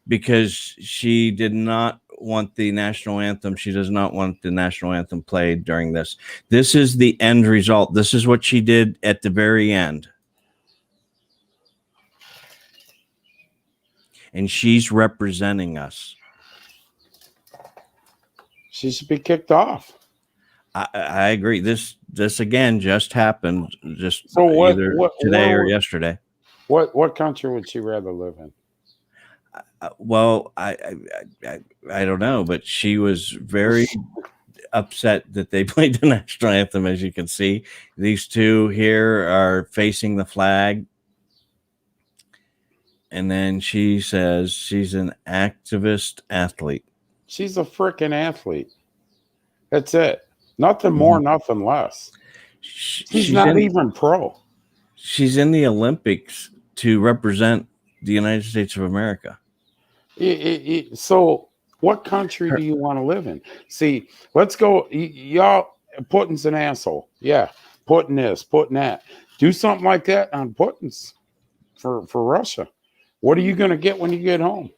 because she did not want the national anthem. She does not want the national anthem played during this. This is the end result. This is what she did at the very end. And she's representing us. She should be kicked off. I agree. This again just happened just So either today or yesterday. What country would she rather live in? Well, I don't know, but she was very upset that they played the national anthem. As you can see, these two here are facing the flag. And then she says she's an activist athlete. She's a freaking athlete. That's it. Nothing more, nothing less. She's not even pro. She's in the Olympics to represent the United States of America. So what country do you want to live in? See, let's go. Y'all, Putin's an asshole. Yeah, Putin this, Putin that. Do something like that on Putin's for Russia. What are you going to get when you get home?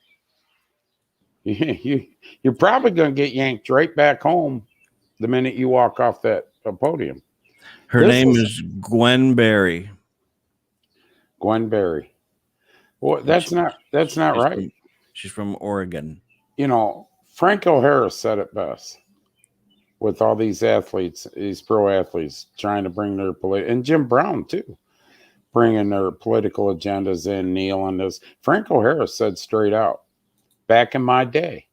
You're probably going to get yanked right back home the minute you walk off that podium. Her name is Gwen Berry. Gwen Berry. Well, that's not right. She's from Oregon. You know, Franco Harris said it best with all these athletes, these pro athletes trying to bring their and Jim Brown too, bringing their political agendas in, kneeling this. Franco Harris said straight out, back in my day,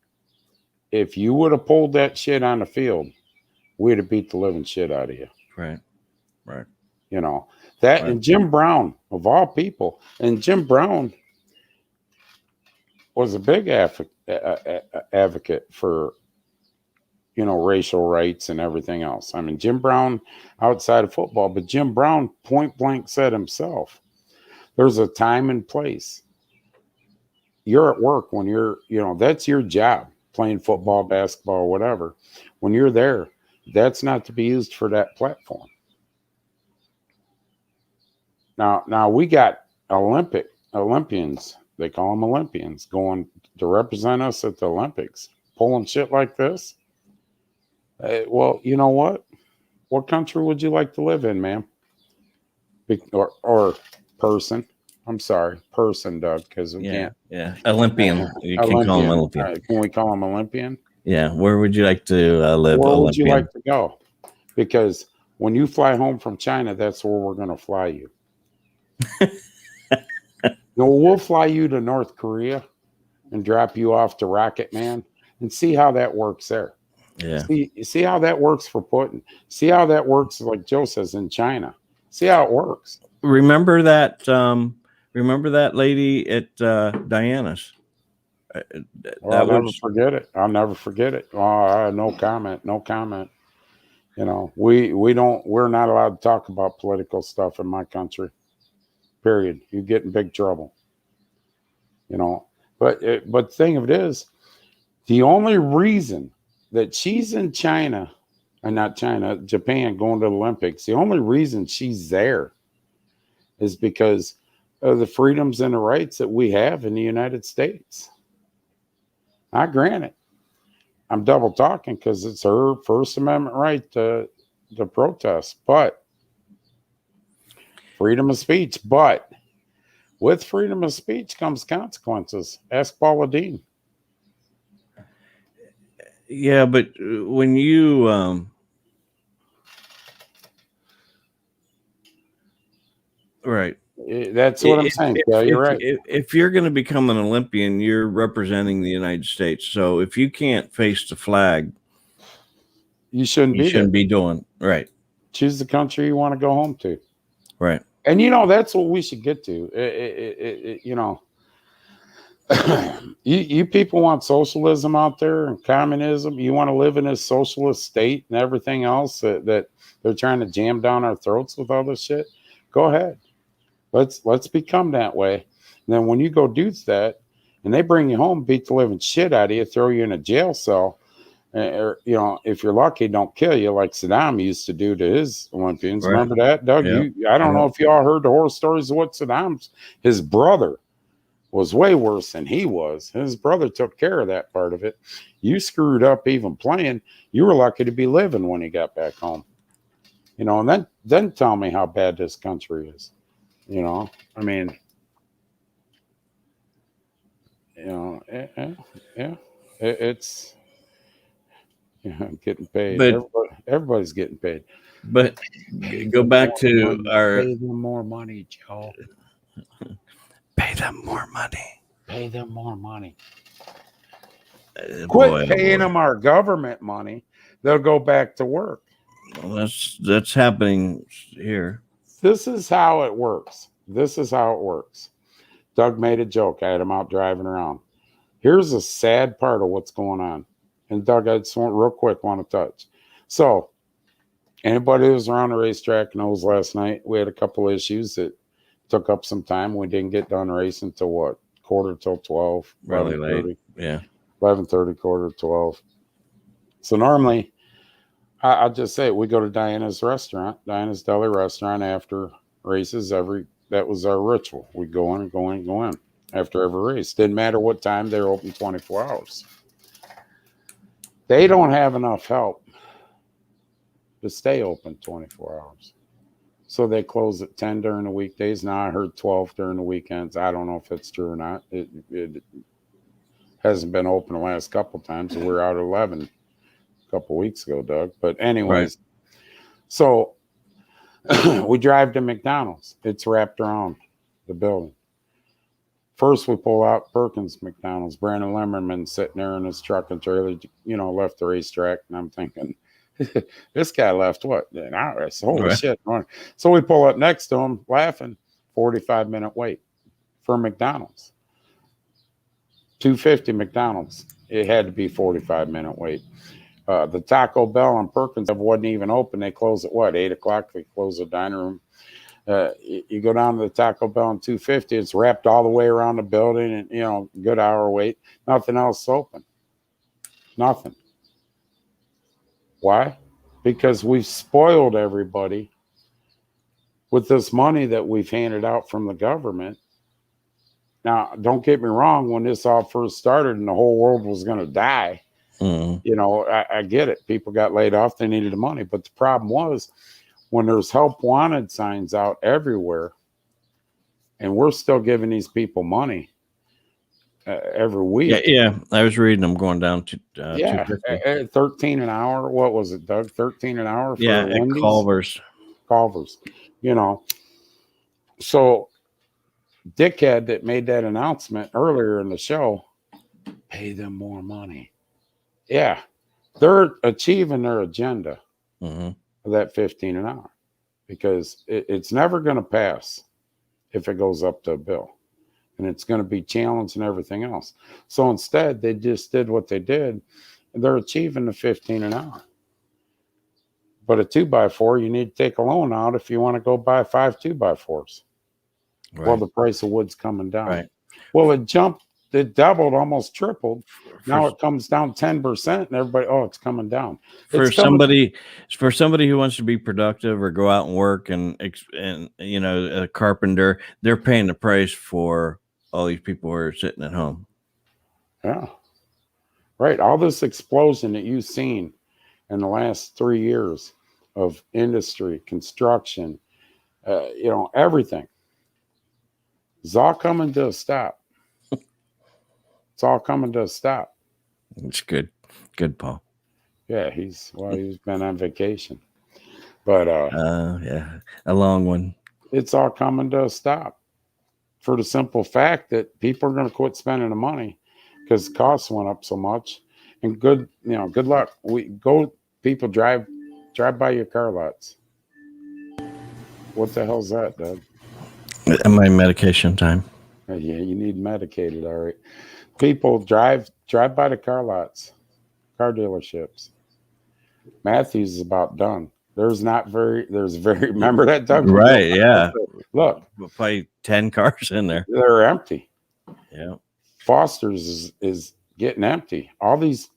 if you would have pulled that shit on the field, we'd have beat the living shit out of you. Right. You know, that right. And Jim Brown, of all people, and Jim Brown was a big advocate for, you know, racial rights and everything else. I mean, Jim Brown outside of football, but Jim Brown point blank said himself, there's a time and place. You're at work when you're, you know, that's your job, playing football, basketball, whatever. When you're there, that's not to be used for that platform. Now we got Olympians, they call them Olympians, going to represent us at the Olympics, pulling shit like this. Well, you know what? What country would you like to live in, ma'am? Or person? I'm sorry, person, Doug, because we can't. Yeah, Olympian. You can call him Olympian. Can we call him Olympian? Yeah. Where would you like to live? Where Olympian? would you like to go? Because when you fly home from China, that's where we're going to fly you. No, we'll fly you to North Korea and drop you off to Rocket Man and see how that works there. Yeah. See how that works for Putin. See how that works, like Joe says, in China. See how it works. Remember that lady at Diana's? I'll never forget it. I'll never forget it. No comment. No comment. You know, we're not allowed to talk about political stuff in my country. Period. You get in big trouble. You know, but the thing of it is, the only reason that she's in China, and not China, Japan, going to the Olympics, the only reason she's there is because of the freedoms and the rights that we have in the United States. I grant it. I'm double talking because it's her First Amendment right to protest, but freedom of speech. But with freedom of speech comes consequences. Ask Paula Dean. Yeah, but when you right. That's what I'm saying. Yeah, you're right. If you're going to become an Olympian, you're representing the United States. So if you can't face the flag, you shouldn't be doing right. Choose the country you want to go home to. Right. And you know, that's what we should get to. You know, you people want socialism out there and communism. You want to live in a socialist state and everything else that they're trying to jam down our throats with all this shit. Go ahead. Let's become that way. And then when you go do that and they bring you home, beat the living shit out of you, throw you in a jail cell, or, you know, if you're lucky, don't kill you like Saddam used to do to his Olympians. Right. Remember that, Doug? Yeah. I don't know if you all heard the horror stories of what his brother was way worse than he was. His brother took care of that part of it. You screwed up even playing. You were lucky to be living when he got back home. You know, and then tell me how bad this country is. You know, I mean, you know, it's getting paid. But Everybody's getting paid. But go back to our pay them more money, Joe. Pay them more money. Pay them more money. Quit paying them our government money. They'll go back to work. Well, that's happening here. This is how it works. This is how it works. Doug made a joke. I had him out driving around. Here's a sad part of what's going on. And Doug, I just want real quick, want to touch. So anybody who was around the racetrack knows last night we had a couple issues that took up some time. We didn't get done racing till what? Quarter till 12. Really late. Yeah. 11:30, quarter to 12. So normally, I'll just say we go to Diana's restaurant, Diana's Deli restaurant after races. That was our ritual. We go in and go in and go in after every race. Didn't matter what time, they're open 24 hours. They don't have enough help to stay open 24 hours. So they close at 10 during the weekdays. Now I heard 12 during the weekends. I don't know if it's true or not. It hasn't been open the last couple of times. We're out at 11 a couple weeks ago, Doug. But anyways, So we drive to McDonald's. It's wrapped around the building. First, we pull out Perkins McDonald's. Brandon Lemmerman sitting there in his truck and trailer, you know, left the racetrack. And I'm thinking, this guy left what? An hour. Holy shit. So we pull up next to him, laughing. 45-minute wait for McDonald's. 250 McDonald's. It had to be 45-minute wait. The Taco Bell on Perkins wasn't even open. They closed at what? 8 o'clock. They closed the dining room. You go down to the Taco Bell on 250. It's wrapped all the way around the building, and you know, good hour wait. Nothing else open. Nothing. Why? Because we've spoiled everybody with this money that we've handed out from the government. Now, don't get me wrong. When this all first started and the whole world was going to die, you know, I get it. People got laid off. They needed the money. But the problem was when there's help wanted signs out everywhere and we're still giving these people money every week. Yeah. I was reading them going down to 250. 13 an hour. What was it, Doug? 13 an hour for at Culver's. You know, so dickhead that made that announcement earlier in the show, pay them more money. Yeah, they're achieving their agenda of that 15 an hour because it's never going to pass if it goes up to a bill, and it's going to be challenged and everything else. So instead, they just did what they did, and they're achieving the 15 an hour. But a 2x4, you need to take a loan out if you want to go buy 5 2x4s. Right. Well, the price of wood's coming down. Right. Well, it doubled, almost tripled. Now it comes down 10%, and everybody, it's coming down. For somebody who wants to be productive or go out and work and you know, a carpenter, they're paying the price for all these people who are sitting at home. Yeah. Right. All this explosion that you've seen in the last 3 years of industry, construction, you know, everything. It's all coming to a stop. It's all coming to a stop. It's good. Good, Paul. Yeah, he's been on vacation. But yeah, a long one. It's all coming to a stop. For the simple fact that people are going to quit spending the money because costs went up so much. And good luck. People drive by your car lots. What the hell's that, Doug? My medication time. Yeah, you need medicated, all right. People drive by the car lots, car dealerships. Matthews is about done. There's remember that, Doug? Right, yeah. Look. We'll play 10 cars in there. They're empty. Yeah. Foster's is getting empty. All these,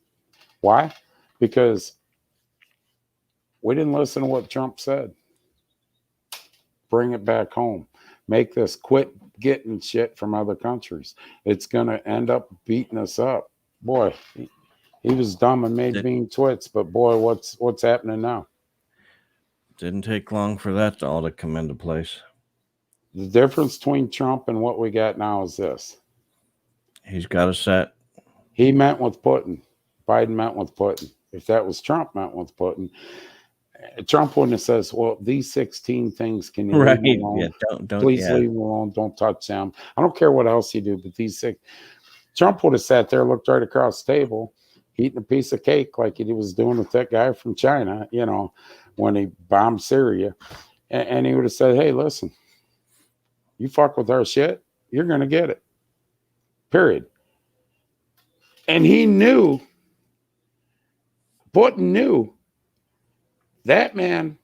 why? because we didn't listen to what Trump said. Bring it back home. Make this quit getting shit from other countries. It's going to end up beating us up. Boy, he was dumb and made mean twits, but boy, what's happening now? Didn't take long for that all to come into place. The difference between Trump and what we got now is this. He's got a set. He met with Putin. Biden met with Putin. If that was Trump met with Putin, Trump wouldn't have says, well, these 16 things, can you leave them alone? Yeah, don't Please leave them alone. Don't touch them. I don't care what else you do, but these 6. Trump would have sat there, looked right across the table, eating a piece of cake like he was doing with that guy from China, you know, when he bombed Syria. And he would have said, hey, listen, you fuck with our shit, you're going to get it. Period. And he knew, Putin knew, that man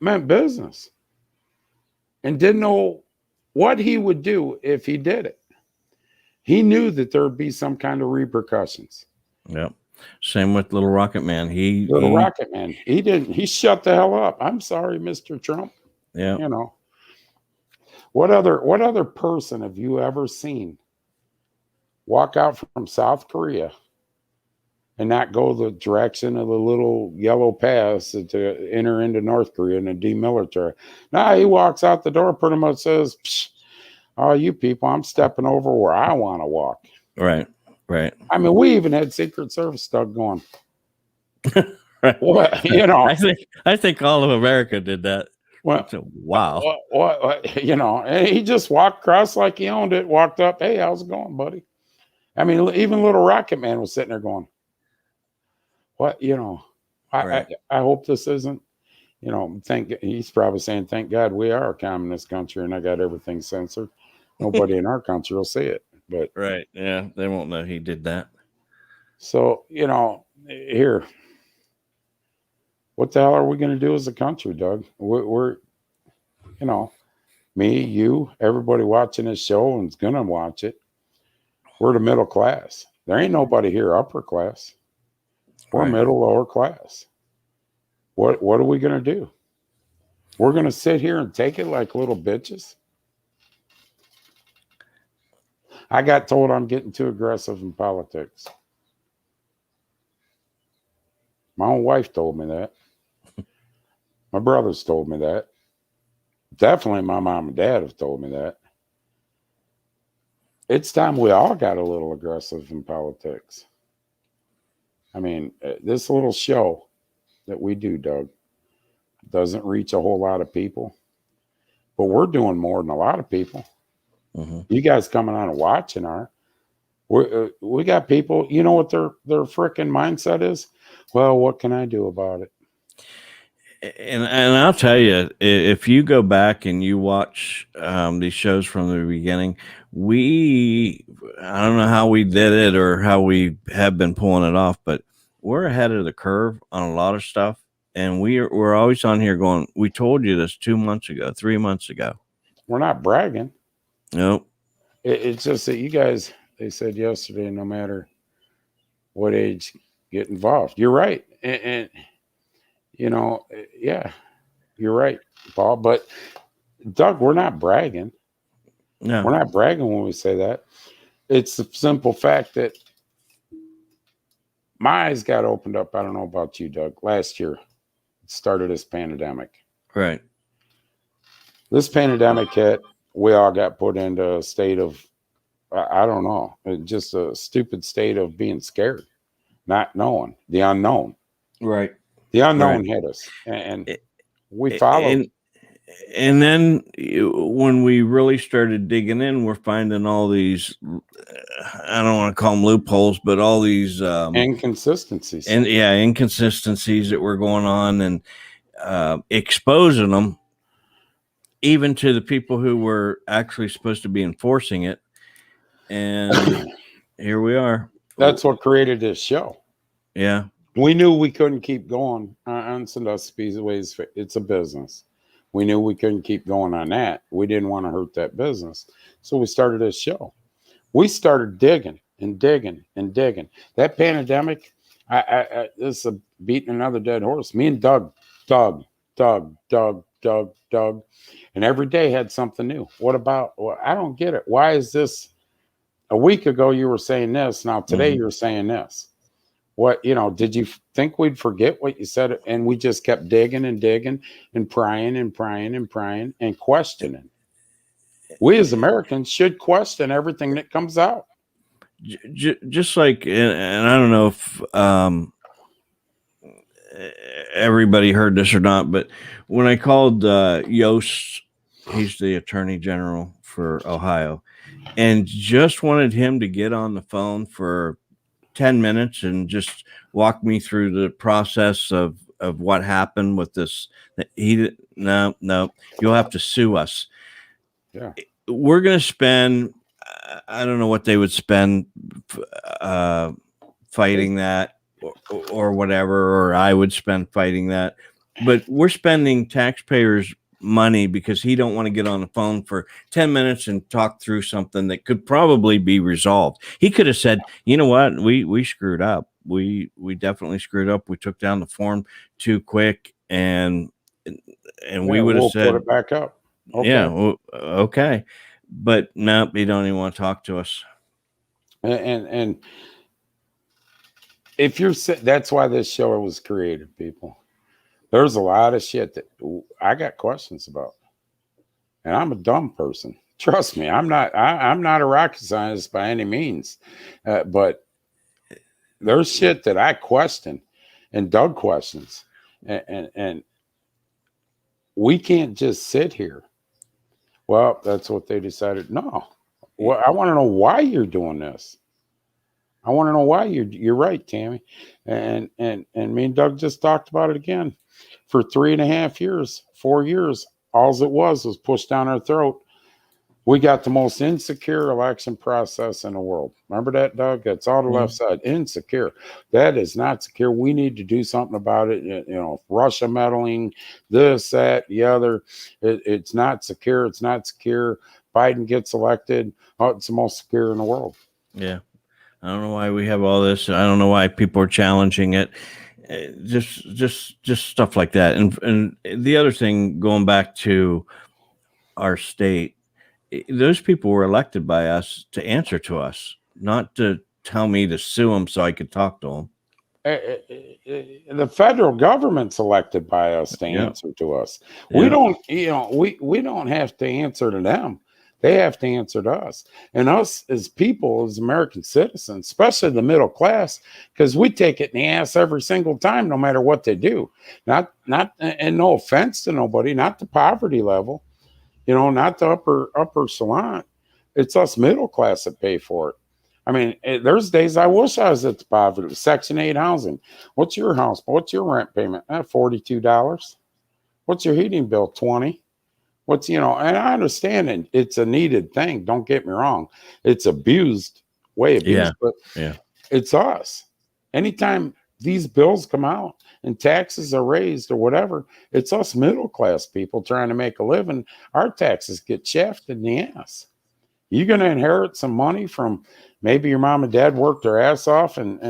meant business and didn't know what he would do if he did it. He knew that there would be some kind of repercussions. Yep. Same with Little Rocket Man. Rocket Man. He shut the hell up. I'm sorry, Mr. Trump. Yeah. You know. What other person have you ever seen walk out from South Korea and not go the direction of the little yellow pass to enter into North Korea and demilitarize? Nah, he walks out the door, pretty much says, oh, you people, I'm stepping over where I want to walk. Right. I mean, we even had Secret Service stuff going. Right. What, you know, I think all of America did that. Well, wow. What, you know, and he just walked across like he owned it, walked up, hey, how's it going, buddy? I mean, even Little Rocket Man was sitting there going, what, you know, I hope this isn't, you know, he's probably saying, thank God we are a communist country and I got everything censored. Nobody in our country will see it. But right. Yeah. They won't know he did that. So, you know, here, what the hell are we going to do as a country, Doug? We're, you know, me, you, everybody watching this show and is going to watch it. We're the middle class. There ain't nobody here upper class. We're middle, lower class. What are we going to do? We're going to sit here and take it like little bitches? I got told I'm getting too aggressive in politics. My own wife told me that. My brothers told me that. Definitely my mom and dad have told me that. It's time we all got a little aggressive in politics. I mean, this little show that we do, Doug, doesn't reach a whole lot of people, but we're doing more than a lot of people. Mm-hmm. You guys coming on and watching we got people, you know what their freaking mindset is? Well, what can I do about it? And I'll tell you, if you go back and you watch these shows from the beginning, I don't know how we did it or how we have been pulling it off, but we're ahead of the curve on a lot of stuff. And we're always on here going, we told you this 2 months ago, 3 months ago. We're not bragging. Nope. It's just that you guys, they said yesterday, no matter what age, get involved. You're right. And you know, yeah, you're right, Paul. But Doug, we're not bragging. No, we're not bragging when we say that. It's the simple fact that my eyes got opened up. I don't know about you, Doug. Last year, it started this pandemic. Right. This pandemic hit. We all got put into a state of, I don't know, just a stupid state of being scared, not knowing the unknown. Right. The unknown hit us, and we followed. And then when we really started digging in, we're finding all these, I don't want to call them loopholes, but all these inconsistencies. Inconsistencies that were going on and exposing them even to the people who were actually supposed to be enforcing it. And here we are. That's what created this show. Yeah. We knew we couldn't keep going on Sandusky Ways. It's a business. We knew we couldn't keep going on that. We didn't want to hurt that business. So we started this show. We started digging and digging and digging. That pandemic, This is beating another dead horse. Me and Doug, and every day had something new. What about? Well, I don't get it. Why is this? A week ago you were saying this. Now today you're saying this. What, did you think we'd forget what you said? And we just kept digging and digging and prying and prying and prying and questioning. We as Americans should question everything that comes out. Just like, and I don't know if everybody heard this or not, but when I called Yost, he's the Attorney General for Ohio, and just wanted him to get on the phone for 10 minutes and just walk me through the process of what happened with this. No, you'll have to sue us. Yeah. We're going to spend, I don't know what they would spend fighting that or whatever, or I would spend fighting that, but we're spending taxpayers' money because he don't want to get on the phone for 10 minutes and talk through something that could probably be resolved. He could have said, you know what, we screwed up. We definitely screwed up. We took down the form too quick, and we would have said, put it back up. Okay. Yeah, well, okay. But no, he don't even want to talk to us. And if you're, that's why this show was created, people. There's a lot of shit that I got questions about, and I'm a dumb person. Trust me, I'm not a rocket scientist by any means, but there's shit that I question, and Doug questions, and we can't just sit here. Well, that's what they decided. No, well, I want to know why you're doing this. I want to know why you're right, Tammy, and me and Doug just talked about it again. For 3.5 years, 4 years, all it was pushed down our throat. We got the most insecure election process in the world. Remember that, Doug? That's all the left side. Insecure. That is not secure. We need to do something about it. Russia meddling, this, that, the other. It's not secure. It's not secure. Biden gets elected. Oh, it's the most secure in the world. Yeah. I don't know why we have all this. I don't know why people are challenging it. Just stuff like that. And the other thing, going back to our state, those people were elected by us to answer to us, not to tell me to sue them so I could talk to them. The federal government's elected by us to answer to us. We don't, we don't have to answer to them. They have to answer to us, and us as people, as American citizens, especially the middle class, because we take it in the ass every single time, no matter what they do. Not, and no offense to nobody, not the poverty level, not the upper salon. It's us middle class that pay for it. I mean, there's days I wish I was at the poverty. Section 8 housing. What's your house? What's your rent payment? $42. What's your heating bill? $20. What's, and I understand it. It's a needed thing. Don't get me wrong. It's way abused, but it's us. Anytime these bills come out and taxes are raised or whatever, it's us middle class people trying to make a living. Our taxes get shafted in the ass. You're going to inherit some money from maybe your mom and dad worked their ass off and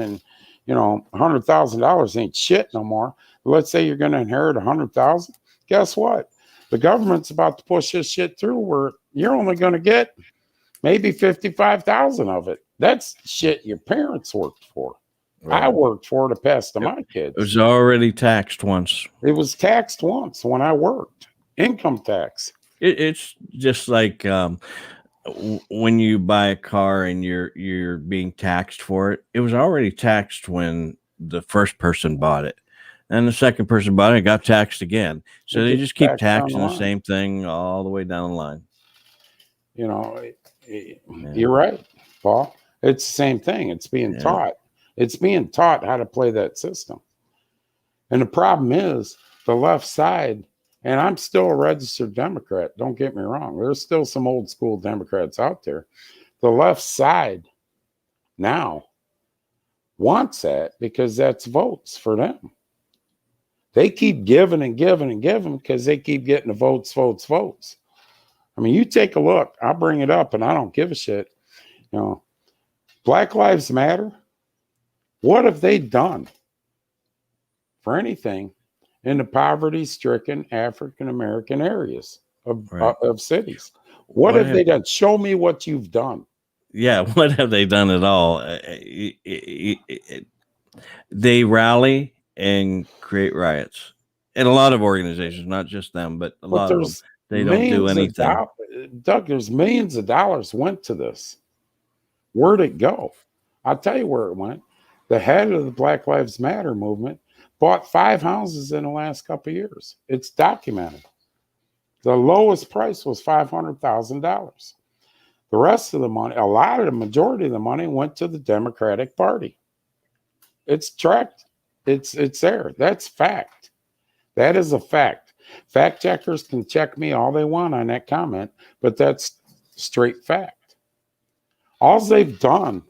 $100,000 ain't shit no more. But let's say you're going to inherit $100,000. Guess what? The government's about to push this shit through where you're only going to get maybe 55,000 of it. That's shit your parents worked for. Right. I worked for to pass to my kids. It was already taxed once. It was taxed once when I worked. Income tax. It's just like when you buy a car and you're being taxed for it. It was already taxed when the first person bought it. And the second person bought it, got taxed again. So they just keep taxing the same thing all the way down the line. You're right, Paul. It's the same thing. It's being taught. It's being taught how to play that system. And the problem is the left side, and I'm still a registered Democrat. Don't get me wrong. There's still some old school Democrats out there. The left side now wants that because that's votes for them. They keep giving and giving and giving because they keep getting the votes. I mean, you take a look. I'll bring it up, and I don't give a shit. Black Lives Matter. What have they done for anything in the poverty-stricken African-American areas of cities? What have they done? Show me what you've done. Yeah, what have they done at all? They rally and create riots. And a lot of organizations, not just them, but a lot of them, they don't do anything. Doug, there's millions of dollars went to this. Where'd it go? I'll tell you where it went. The head of the Black Lives Matter movement bought 5 houses in the last couple of years. It's documented. The lowest price was $500,000. The rest of the money, the majority of the money went to the Democratic Party. It's tracked. It's there. That's fact. That is a fact. Fact checkers can check me all they want on that comment, but that's straight fact. All they've done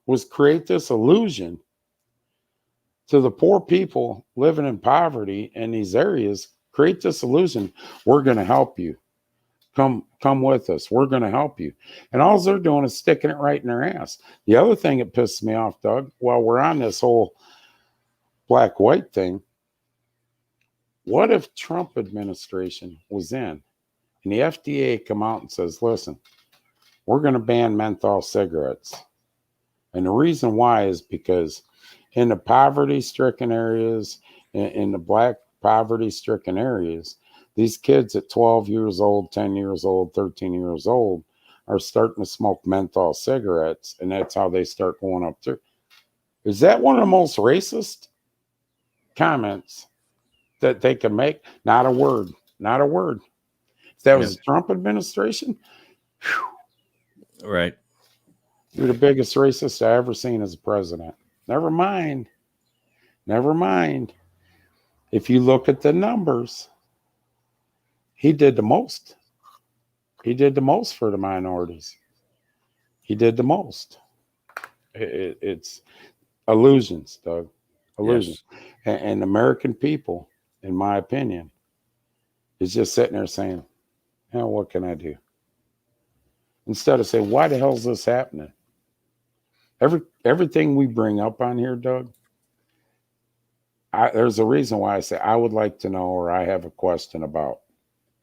was create this illusion to the poor people living in poverty in these areas, create this illusion, we're going to help you. Come with us. We're going to help you. And all they're doing is sticking it right in their ass. The other thing that pisses me off, Doug, while we're on this whole black-white thing, what if Trump administration was in and the FDA come out and says, listen, we're going to ban menthol cigarettes. And the reason why is because in the poverty-stricken areas, in the black poverty-stricken areas, these kids at 12 years old, 10 years old, 13 years old are starting to smoke menthol cigarettes, and that's how they start going up there. Is that one of the most racist comments that they can make? Not a word. Not a word. If that was the Trump administration, whew, right. You're the biggest racist I ever seen as a president. Never mind. Never mind. If you look at the numbers, he did the most. He did the most for the minorities. He did the most. It's illusions, Doug. Illusions. Yes. And American people, in my opinion, is just sitting there saying, what can I do? Instead of saying, why the hell is this happening? Everything we bring up on here, Doug, there's a reason why I say I would like to know, or I have a question about.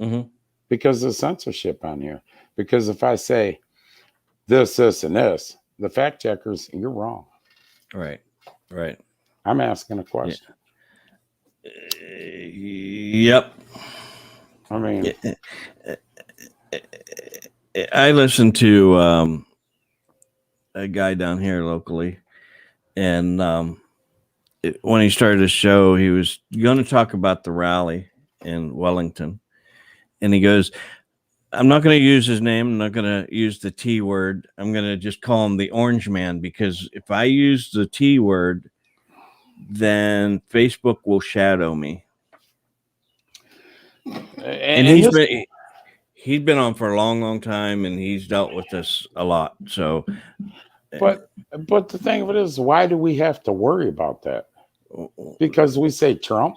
Mm-hmm. Because there's censorship on here. Because if I say this, and this, the fact checkers, you're wrong. Right. Right. I'm asking a question. Yep. I mean, I listened to a guy down here locally, and when he started the show, he was going to talk about the rally in Wellington. And he goes, I'm not going to use his name. I'm not going to use the T word. I'm going to just call him the Orange Man, because if I use the T word, then Facebook will shadow me. And he's been on for a long, long time, and he's dealt with this a lot. So, but the thing of it is, why do we have to worry about that? Because we say Trump.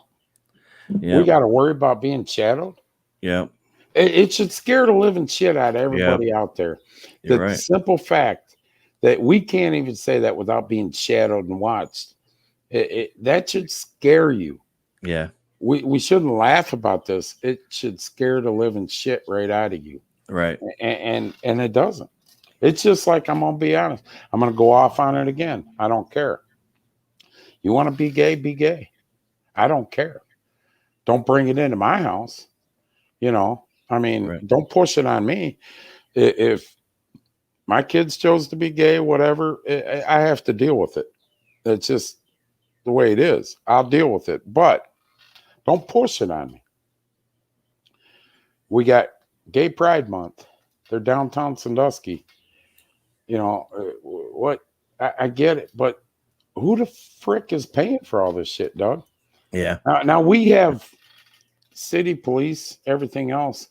Yep. We got to worry about being shadowed. Yeah. It should scare the living shit out of everybody out there. The simple fact that we can't even say that without being shadowed and watched, that should scare you. Yeah. We shouldn't laugh about this. It should scare the living shit right out of you. Right. And it doesn't. It's just like, I'm going to be honest. I'm going to go off on it again. I don't care. You want to be gay? Be gay. I don't care. Don't bring it into my house. I mean, Don't push it on me. If my kids chose to be gay, whatever, I have to deal with it. It's just the way it is. I'll deal with it, but don't push it on me. We got Gay Pride Month. They're downtown Sandusky. What? I get it, but who the frick is paying for all this shit, Doug? Yeah. Now we have city police, everything else.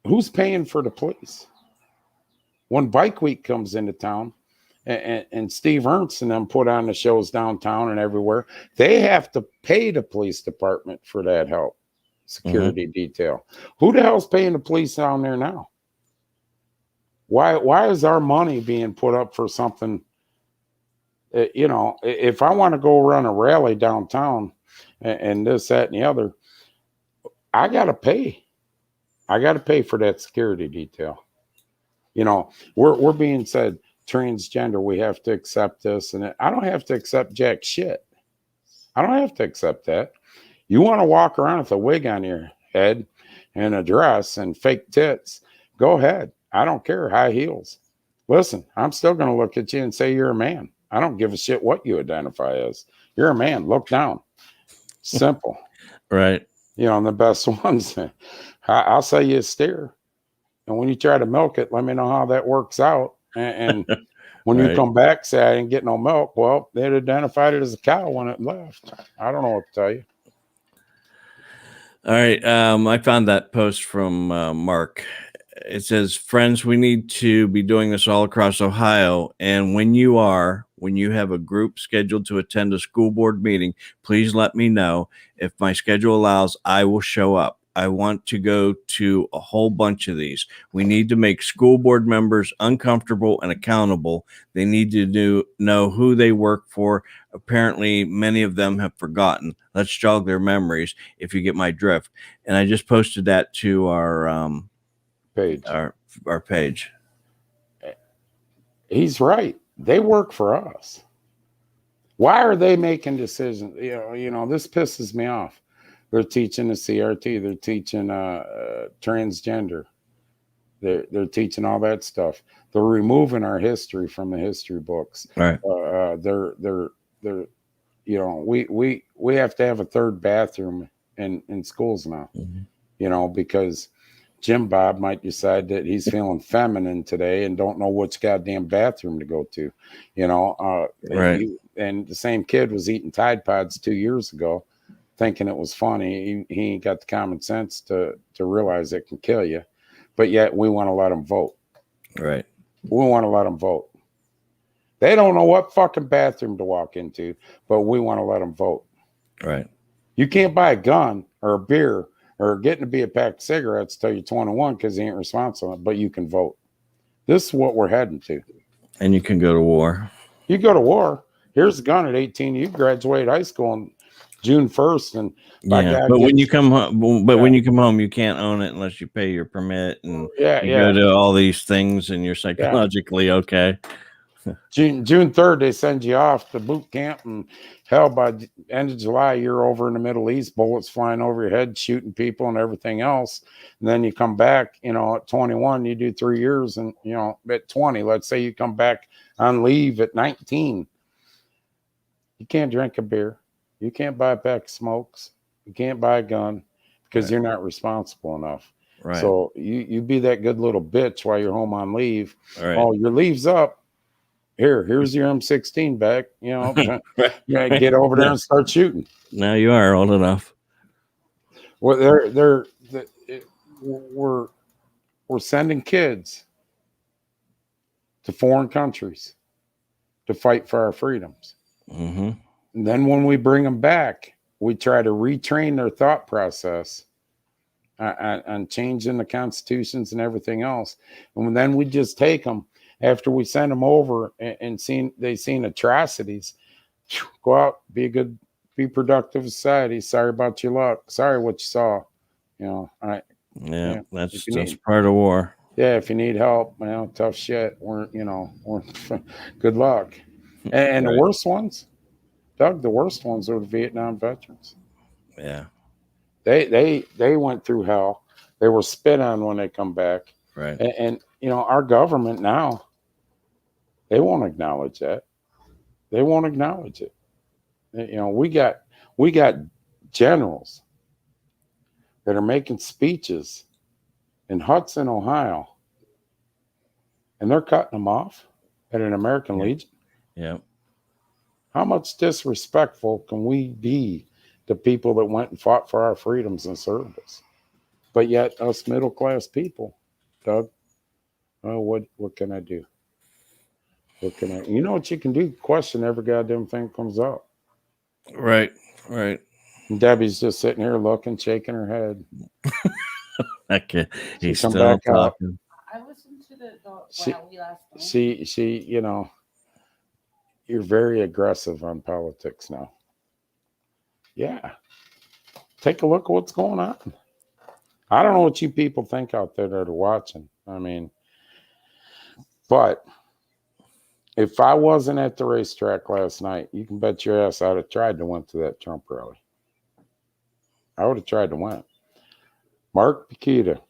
Who's paying for the police? When Bike Week comes into town, and Steve Ernst and them put on the shows downtown and everywhere, they have to pay the police department for that help, security detail. Who the hell's paying the police down there now? Why is our money being put up for something You know, if I want to go run a rally downtown and this, that, and the other, I got to pay. I got to pay for that security detail. You know, we're being said transgender, we have to accept this, and I don't have to accept jack shit. I don't have to accept that. You want to walk around with a wig on your head and a dress and fake tits, go ahead. I don't care. High heels. Listen, I'm still going to look at you and say you're a man. I don't give a shit what you identify as. You're a man. Look down. Simple. Right. You know, and the best ones, I'll say you a steer. And when you try to milk it, let me know how that works out. And when you come back, say I didn't get no milk, well, they'd identified it as a cow when it left. I don't know what to tell you. All right. I found that post from Mark. It says, friends, we need to be doing this all across Ohio. And when you have a group scheduled to attend a school board meeting, please let me know. If my schedule allows, I will show up. I want to go to a whole bunch of these. We need to make school board members uncomfortable and accountable. They need to know who they work for. Apparently, many of them have forgotten. Let's jog their memories, if you get my drift. And I just posted that to our page. Our page. He's right. They work for us. Why are they making decisions? You know, this pisses me off. They're teaching the CRT. They're teaching transgender. They're teaching all that stuff. They're removing our history from the history books. Right. They're you know, we have to have a third bathroom in schools now. Mm-hmm. You know, because Jim Bob might decide that he's feeling feminine today and don't know which goddamn bathroom to go to. You know, right. And the same kid was eating Tide Pods 2 years ago, thinking it was funny. He ain't got the common sense to realize it can kill you. But yet we want to let them vote. Right. We want to let them vote. They don't know what fucking bathroom to walk into, but we want to let them vote. Right. You can't buy a gun or a beer or getting to be a pack of cigarettes till you're 21 because he ain't responsible, but you can vote. This is what we're heading to. And you can go to war. You go to war. Here's a gun at 18. You graduate high school on June 1st, and when you come home, when you come home, you can't own it unless you pay your permit and go to all these things, and you're psychologically okay. June 3rd, they send you off to boot camp, and hell, by the end of July, you're over in the Middle East, bullets flying over your head, shooting people and everything else. And then you come back, you know, at 21, you do 3 years, and, you know, at 20, let's say you come back on leave at 19. You can't drink a beer. You can't buy a pack of smokes. You can't buy a gun because you're not responsible enough. Right. So you be that good little bitch while you're home on leave. Right. Oh, your leave's up. Here's your M16 back. You know, get over there and start shooting. Now you are old enough. Well, we're sending kids to foreign countries to fight for our freedoms. Mm-hmm. And then when we bring them back, we try to retrain their thought process on changing the constitutions and everything else. And then we just take them after we send them over and they've seen atrocities. Go out, be productive society. Sorry about your luck. Sorry what you saw. You know, that's part of war. Yeah, if you need help, you know, tough shit. We're good luck. And the worst ones, Doug, the worst ones are the Vietnam veterans. Yeah. They went through hell. They were spit on when they come back. Right. And you know, our government now, they won't acknowledge that. They won't acknowledge it. You know, we got generals that are making speeches in Hudson, Ohio, and they're cutting them off at an American Legion. Yeah. How much disrespectful can we be to people that went and fought for our freedoms and served us? But yet, us middle class people, Doug, what can I do? You know what you can do? Question every goddamn thing comes up. Right. Right. And Debbie's just sitting here looking, shaking her head. Okay. He's still talking. I listened to the she, you know, you're very aggressive on politics now. Yeah. Take a look at what's going on. I don't know what you people think out there that are watching. I mean, but if I wasn't at the racetrack last night, you can bet your ass I'd have tried to win to that Trump rally. I would have tried to win. Mark Pikita,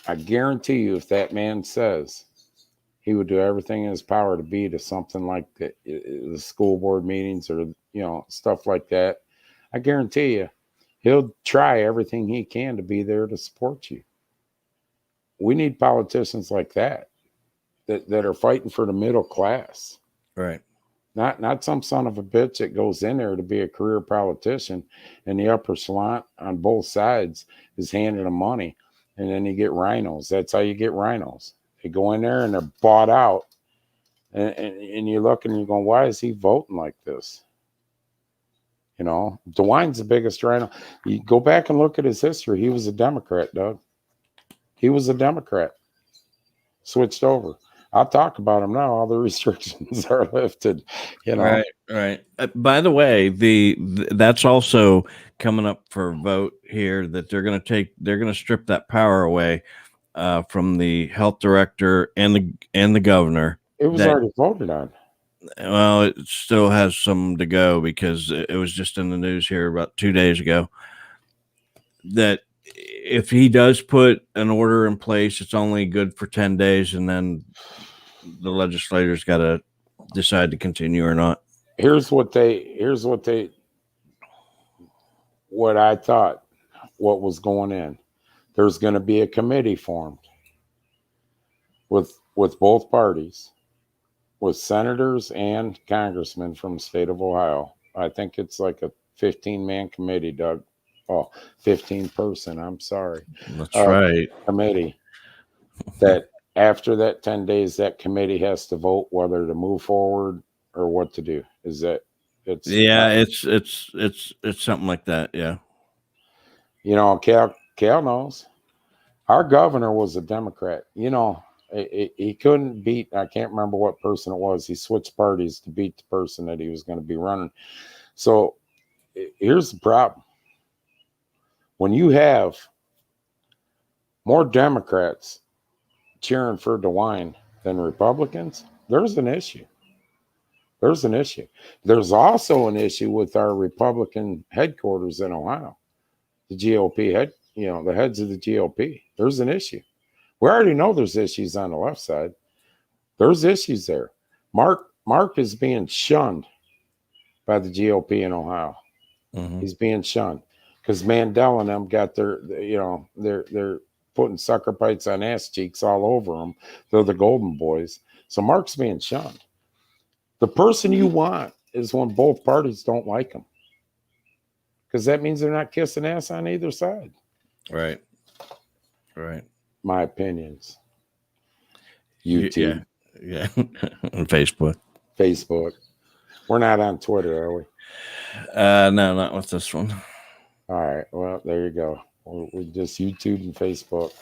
I guarantee you, if that man says he would do everything in his power to be to something like the school board meetings or, stuff like that, I guarantee you, he'll try everything he can to be there to support you. We need politicians like that are fighting for the middle class. Right. Not some son of a bitch that goes in there to be a career politician and the upper slant on both sides is handing them money. And then you get rhinos. That's how you get rhinos. They go in there and they're bought out. And you look and you're going, why is he voting like this? DeWine's the biggest rhino. You go back and look at his history. He was a Democrat, Doug. He was a Democrat. Switched over. I'll talk about him now. All the restrictions are lifted. Right. By the way, that's also coming up for vote here. That they're going to strip that power away from the health director and the governor. It was already voted on. Well, it still has some to go because it was just in the news here about 2 days ago that if he does put an order in place, it's only good for 10 days, and then the legislators got to decide to continue or not. What I thought, what was going in. There's going to be a committee formed with both parties, with senators and congressmen from the state of Ohio. I think it's like a 15-man committee, Doug. Oh, 15-person. I'm sorry. That's right. Committee that after that 10 days, that committee has to vote whether to move forward or what to do. Is that it's something like that. Yeah. Cal knows. Our governor was a Democrat. He couldn't beat, I can't remember what person it was. He switched parties to beat the person that he was going to be running. So here's the problem. When you have more Democrats cheering for DeWine than Republicans, there's an issue. There's an issue. There's also an issue with our Republican headquarters in Ohio. The GOP the heads of the GOP. There's an issue. We already know there's issues on the left side. There's issues there. Mark is being shunned by the GOP in Ohio. Mm-hmm. He's being shunned because Mandel and them got they're putting sucker bites on ass cheeks all over them. They're the golden boys. So Mark's being shunned. The person you want is when both parties don't like him, because that means they're not kissing ass on either side. Right. My opinions. YouTube. Yeah. And Facebook. We're not on Twitter, are we? No, not with this one. All right. Well, there you go. We're just YouTube and Facebook.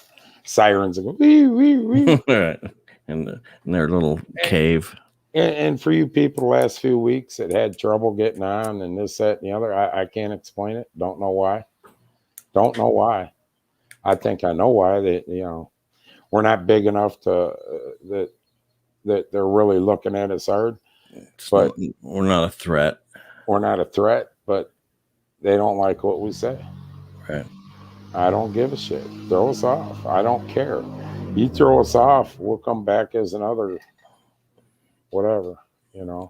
Sirens go wee wee wee. All right. In their little cave. And for you people, the last few weeks that had trouble getting on and this, that, and the other, I can't explain it. Don't know why. I think I know why. That we're not big enough to that they're really looking at us hard. But we're not a threat. But they don't like what we say. Right. I don't give a shit. Throw us off. I don't care. You throw us off, we'll come back as another whatever. Yep.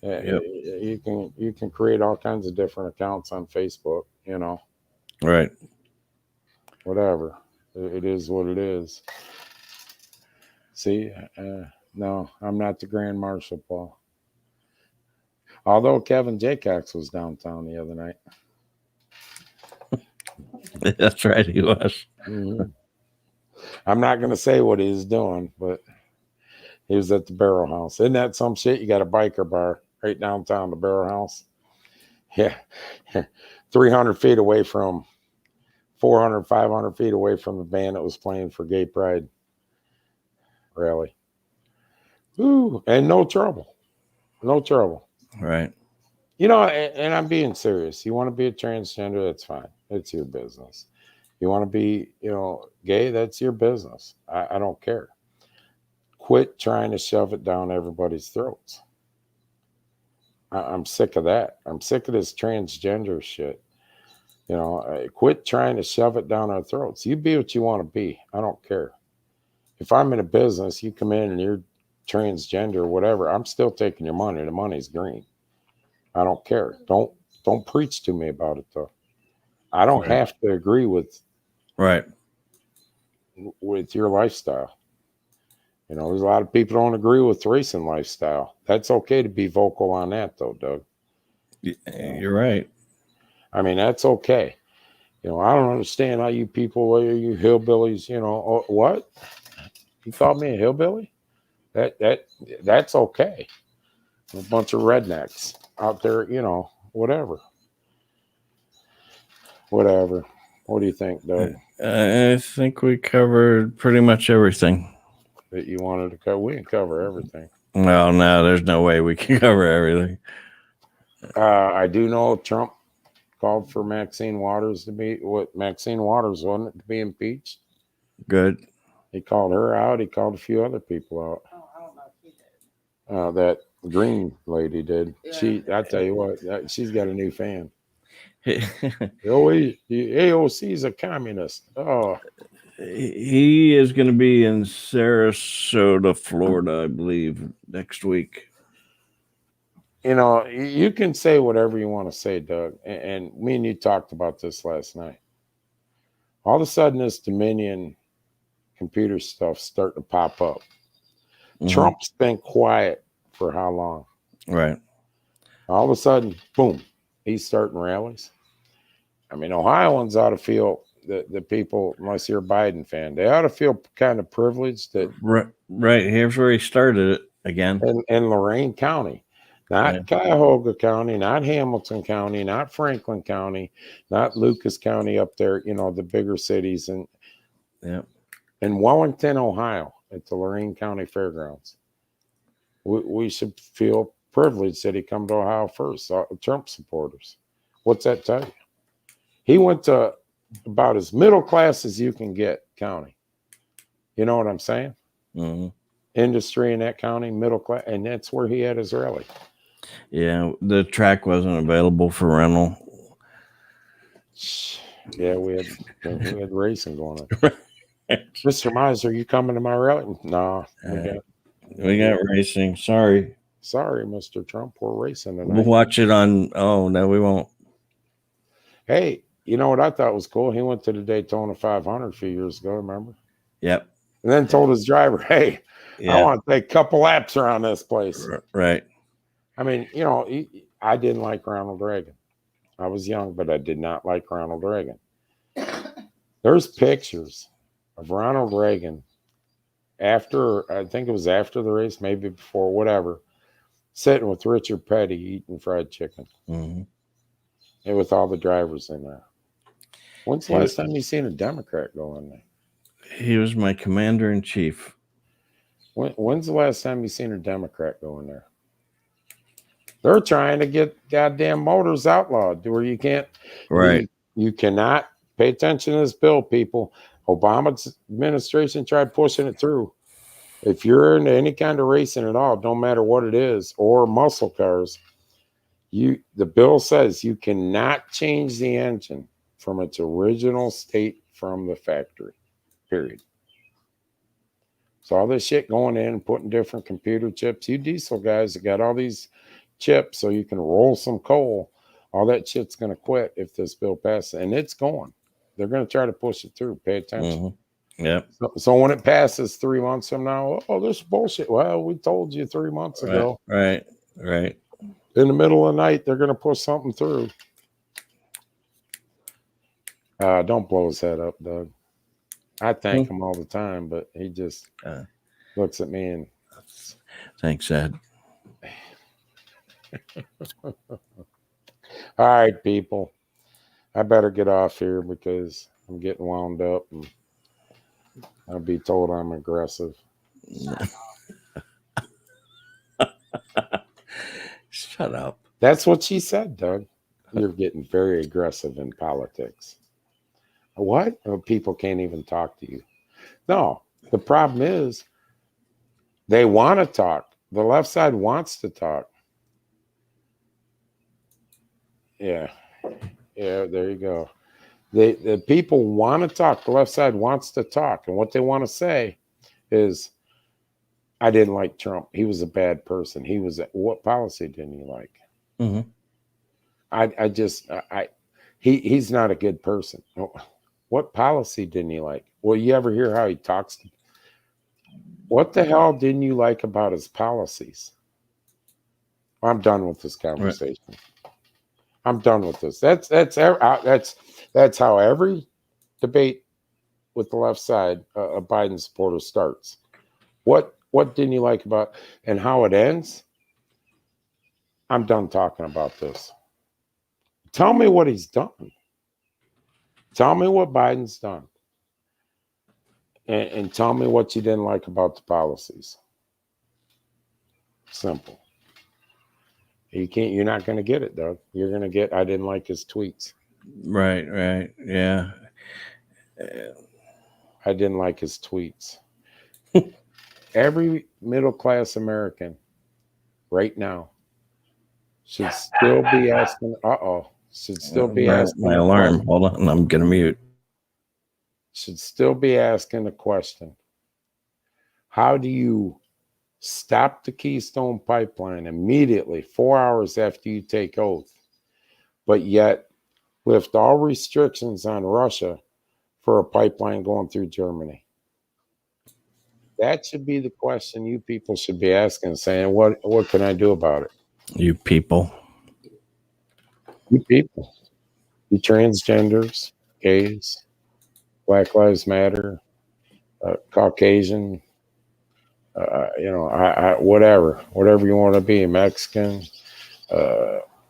You can create all kinds of different accounts on Facebook. Right. Whatever. It is what it is. See, no, I'm not the Grand Marshal, Paul. Although Kevin Jaycox was downtown the other night. That's right, he was. Mm-hmm. I'm not going to say what he's doing, but he was at the Barrel House. Isn't that some shit? You got a biker bar right downtown, the Barrel House. Yeah. 300 feet away from 400, 500 feet away from the band that was playing for Gay Pride rally. Ooh, and no trouble. No trouble. Right. You know, and I'm being serious. You want to be a transgender, that's fine. It's your business. You want to be, gay, that's your business. I don't care. Quit trying to shove it down everybody's throats. I'm sick of that. I'm sick of this transgender shit. Quit trying to shove it down our throats. You be what you want to be. I don't care. If I'm in a business, you come in and you're transgender or whatever, I'm still taking your money. The money's green. I don't care. Don't preach to me about it though. I don't have to agree with your lifestyle. There's a lot of people don't agree with racing lifestyle. That's okay to be vocal on that though, Doug. You're right. I mean, that's okay. I don't understand how you people, you hillbillies, what? You called me a hillbilly? That's okay. A bunch of rednecks out there, whatever. Whatever. What do you think, Doug? I think we covered pretty much everything That you wanted to cover? We didn't cover everything. Well, no, there's no way we can cover everything. I do know Trump called for Maxine Waters to be Maxine Waters wasn't it to be impeached? Good. He called her out. He called a few other people out. Oh, I don't know if he did. That green lady did. I tell you what, she's got a new fan. AOC is a communist. Oh, he is going to be in Sarasota, Florida, I believe, next week. You can say whatever you want to say, Doug. And me and you talked about this last night. All of a sudden, this Dominion computer stuff starting to pop up. Mm-hmm. Trump's been quiet for how long? Right. All of a sudden, boom, he's starting rallies. I mean, Ohioans ought to feel the people, unless you're a Biden fan, they ought to feel kind of privileged that. Right. Here's where he started it again. In Lorain County. Not Cuyahoga County, not Hamilton County, not Franklin County, not Lucas County up there, the bigger cities. And in Wellington, Ohio, at the Lorain County Fairgrounds. We should feel privileged that he come to Ohio first, Trump supporters. What's that tell you? He went to about as middle class as you can get county. You know what I'm saying? Mm-hmm. Industry in that county, middle class, and that's where he had his rally. Yeah, the track wasn't available for rental. Yeah, we had racing going on. Mr. Miser, are you coming to my rally? No, we got racing. Sorry, Mr. Trump, we're racing tonight. We'll watch it on. Oh no, we won't. Hey, you know what I thought was cool? He went to the Daytona 500 a few years ago. Remember? Yep. And then told his driver, "Hey, I want to take a couple laps around this place." Right. I mean, I didn't like Ronald Reagan. I was young, but I did not like Ronald Reagan. There's pictures of Ronald Reagan I think it was after the race, maybe before, whatever, sitting with Richard Petty eating fried chicken. Mm-hmm. And with all the drivers in there. When's the last time you seen a Democrat go in there? He was my commander-in-chief. When's the last time you seen a Democrat go in there? They're trying to get goddamn motors outlawed where you can't. Right. You cannot pay attention to this bill, people. Obama's administration tried pushing it through. If you're into any kind of racing at all, don't matter what it is, or muscle cars, the bill says you cannot change the engine from its original state from the factory, period. So all this shit going in and putting different computer chips, you diesel guys that got all these chips so you can roll some coal, all that shit's going to quit if this bill passes, and it's going. They're going to try to push it through. Pay attention. Mm-hmm. Yeah. So when it passes 3 months from now, this is bullshit. Well, we told you 3 months ago. Right. In the middle of the night, they're going to push something through. Don't blow his head up, Doug. I thank him all the time, but he just looks at me and. Thanks, Ed. All right, people. I better get off here because I'm getting wound up and I'll be told I'm aggressive. Shut up. That's what she said, Doug. You're getting very aggressive in politics. What? Oh, people can't even talk to you. No, the problem is they want to talk. The left side wants to talk. Yeah. Yeah, there you go. The people want to talk. The left side wants to talk. And what they want to say is, I didn't like Trump. He was a bad person. What policy didn't you like? Mm-hmm. He's not a good person. What policy didn't you like? Well, you ever hear how he talks? What the hell didn't you like about his policies? I'm done with this conversation. Right. I'm done with this. That's how every debate with the left side, a Biden supporter starts. What didn't you like about, and how it ends? I'm done talking about this. Tell me what he's done. Tell me what Biden's done. And tell me what you didn't like about the policies. Simple. You're not going to get it, Doug. You're going to get, I didn't like his tweets. Right. Yeah. I didn't like his tweets. Every middle-class American right now should still be asking, should still be asking. My alarm. Hold on, I'm going to mute. Should still be asking the question, how do you stop the Keystone Pipeline immediately, 4 hours after you take oath, but yet lift all restrictions on Russia for a pipeline going through Germany? That should be the question you people should be asking, saying, what can I do about it? You people. You people. You transgenders, gays, Black Lives Matter, Caucasian, whatever you want to be, Mexican,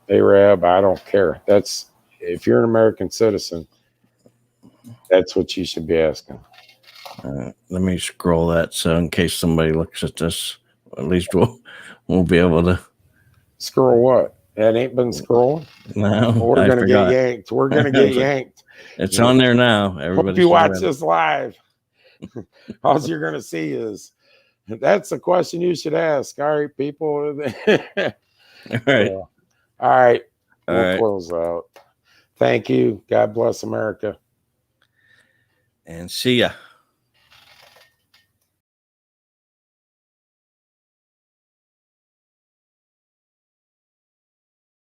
Arab, I don't care. If you're an American citizen, that's what you should be asking. Let me scroll that so in case somebody looks at this, at least we'll be able to scroll what? That ain't been scrolling. No, we're gonna get yanked. We're gonna get yanked. It's on there now. Everybody, hope you watch this live. All you're gonna see is, that's the question you should ask. All right, people. All right. All right. We'll close out. Thank you. God bless America. And see ya.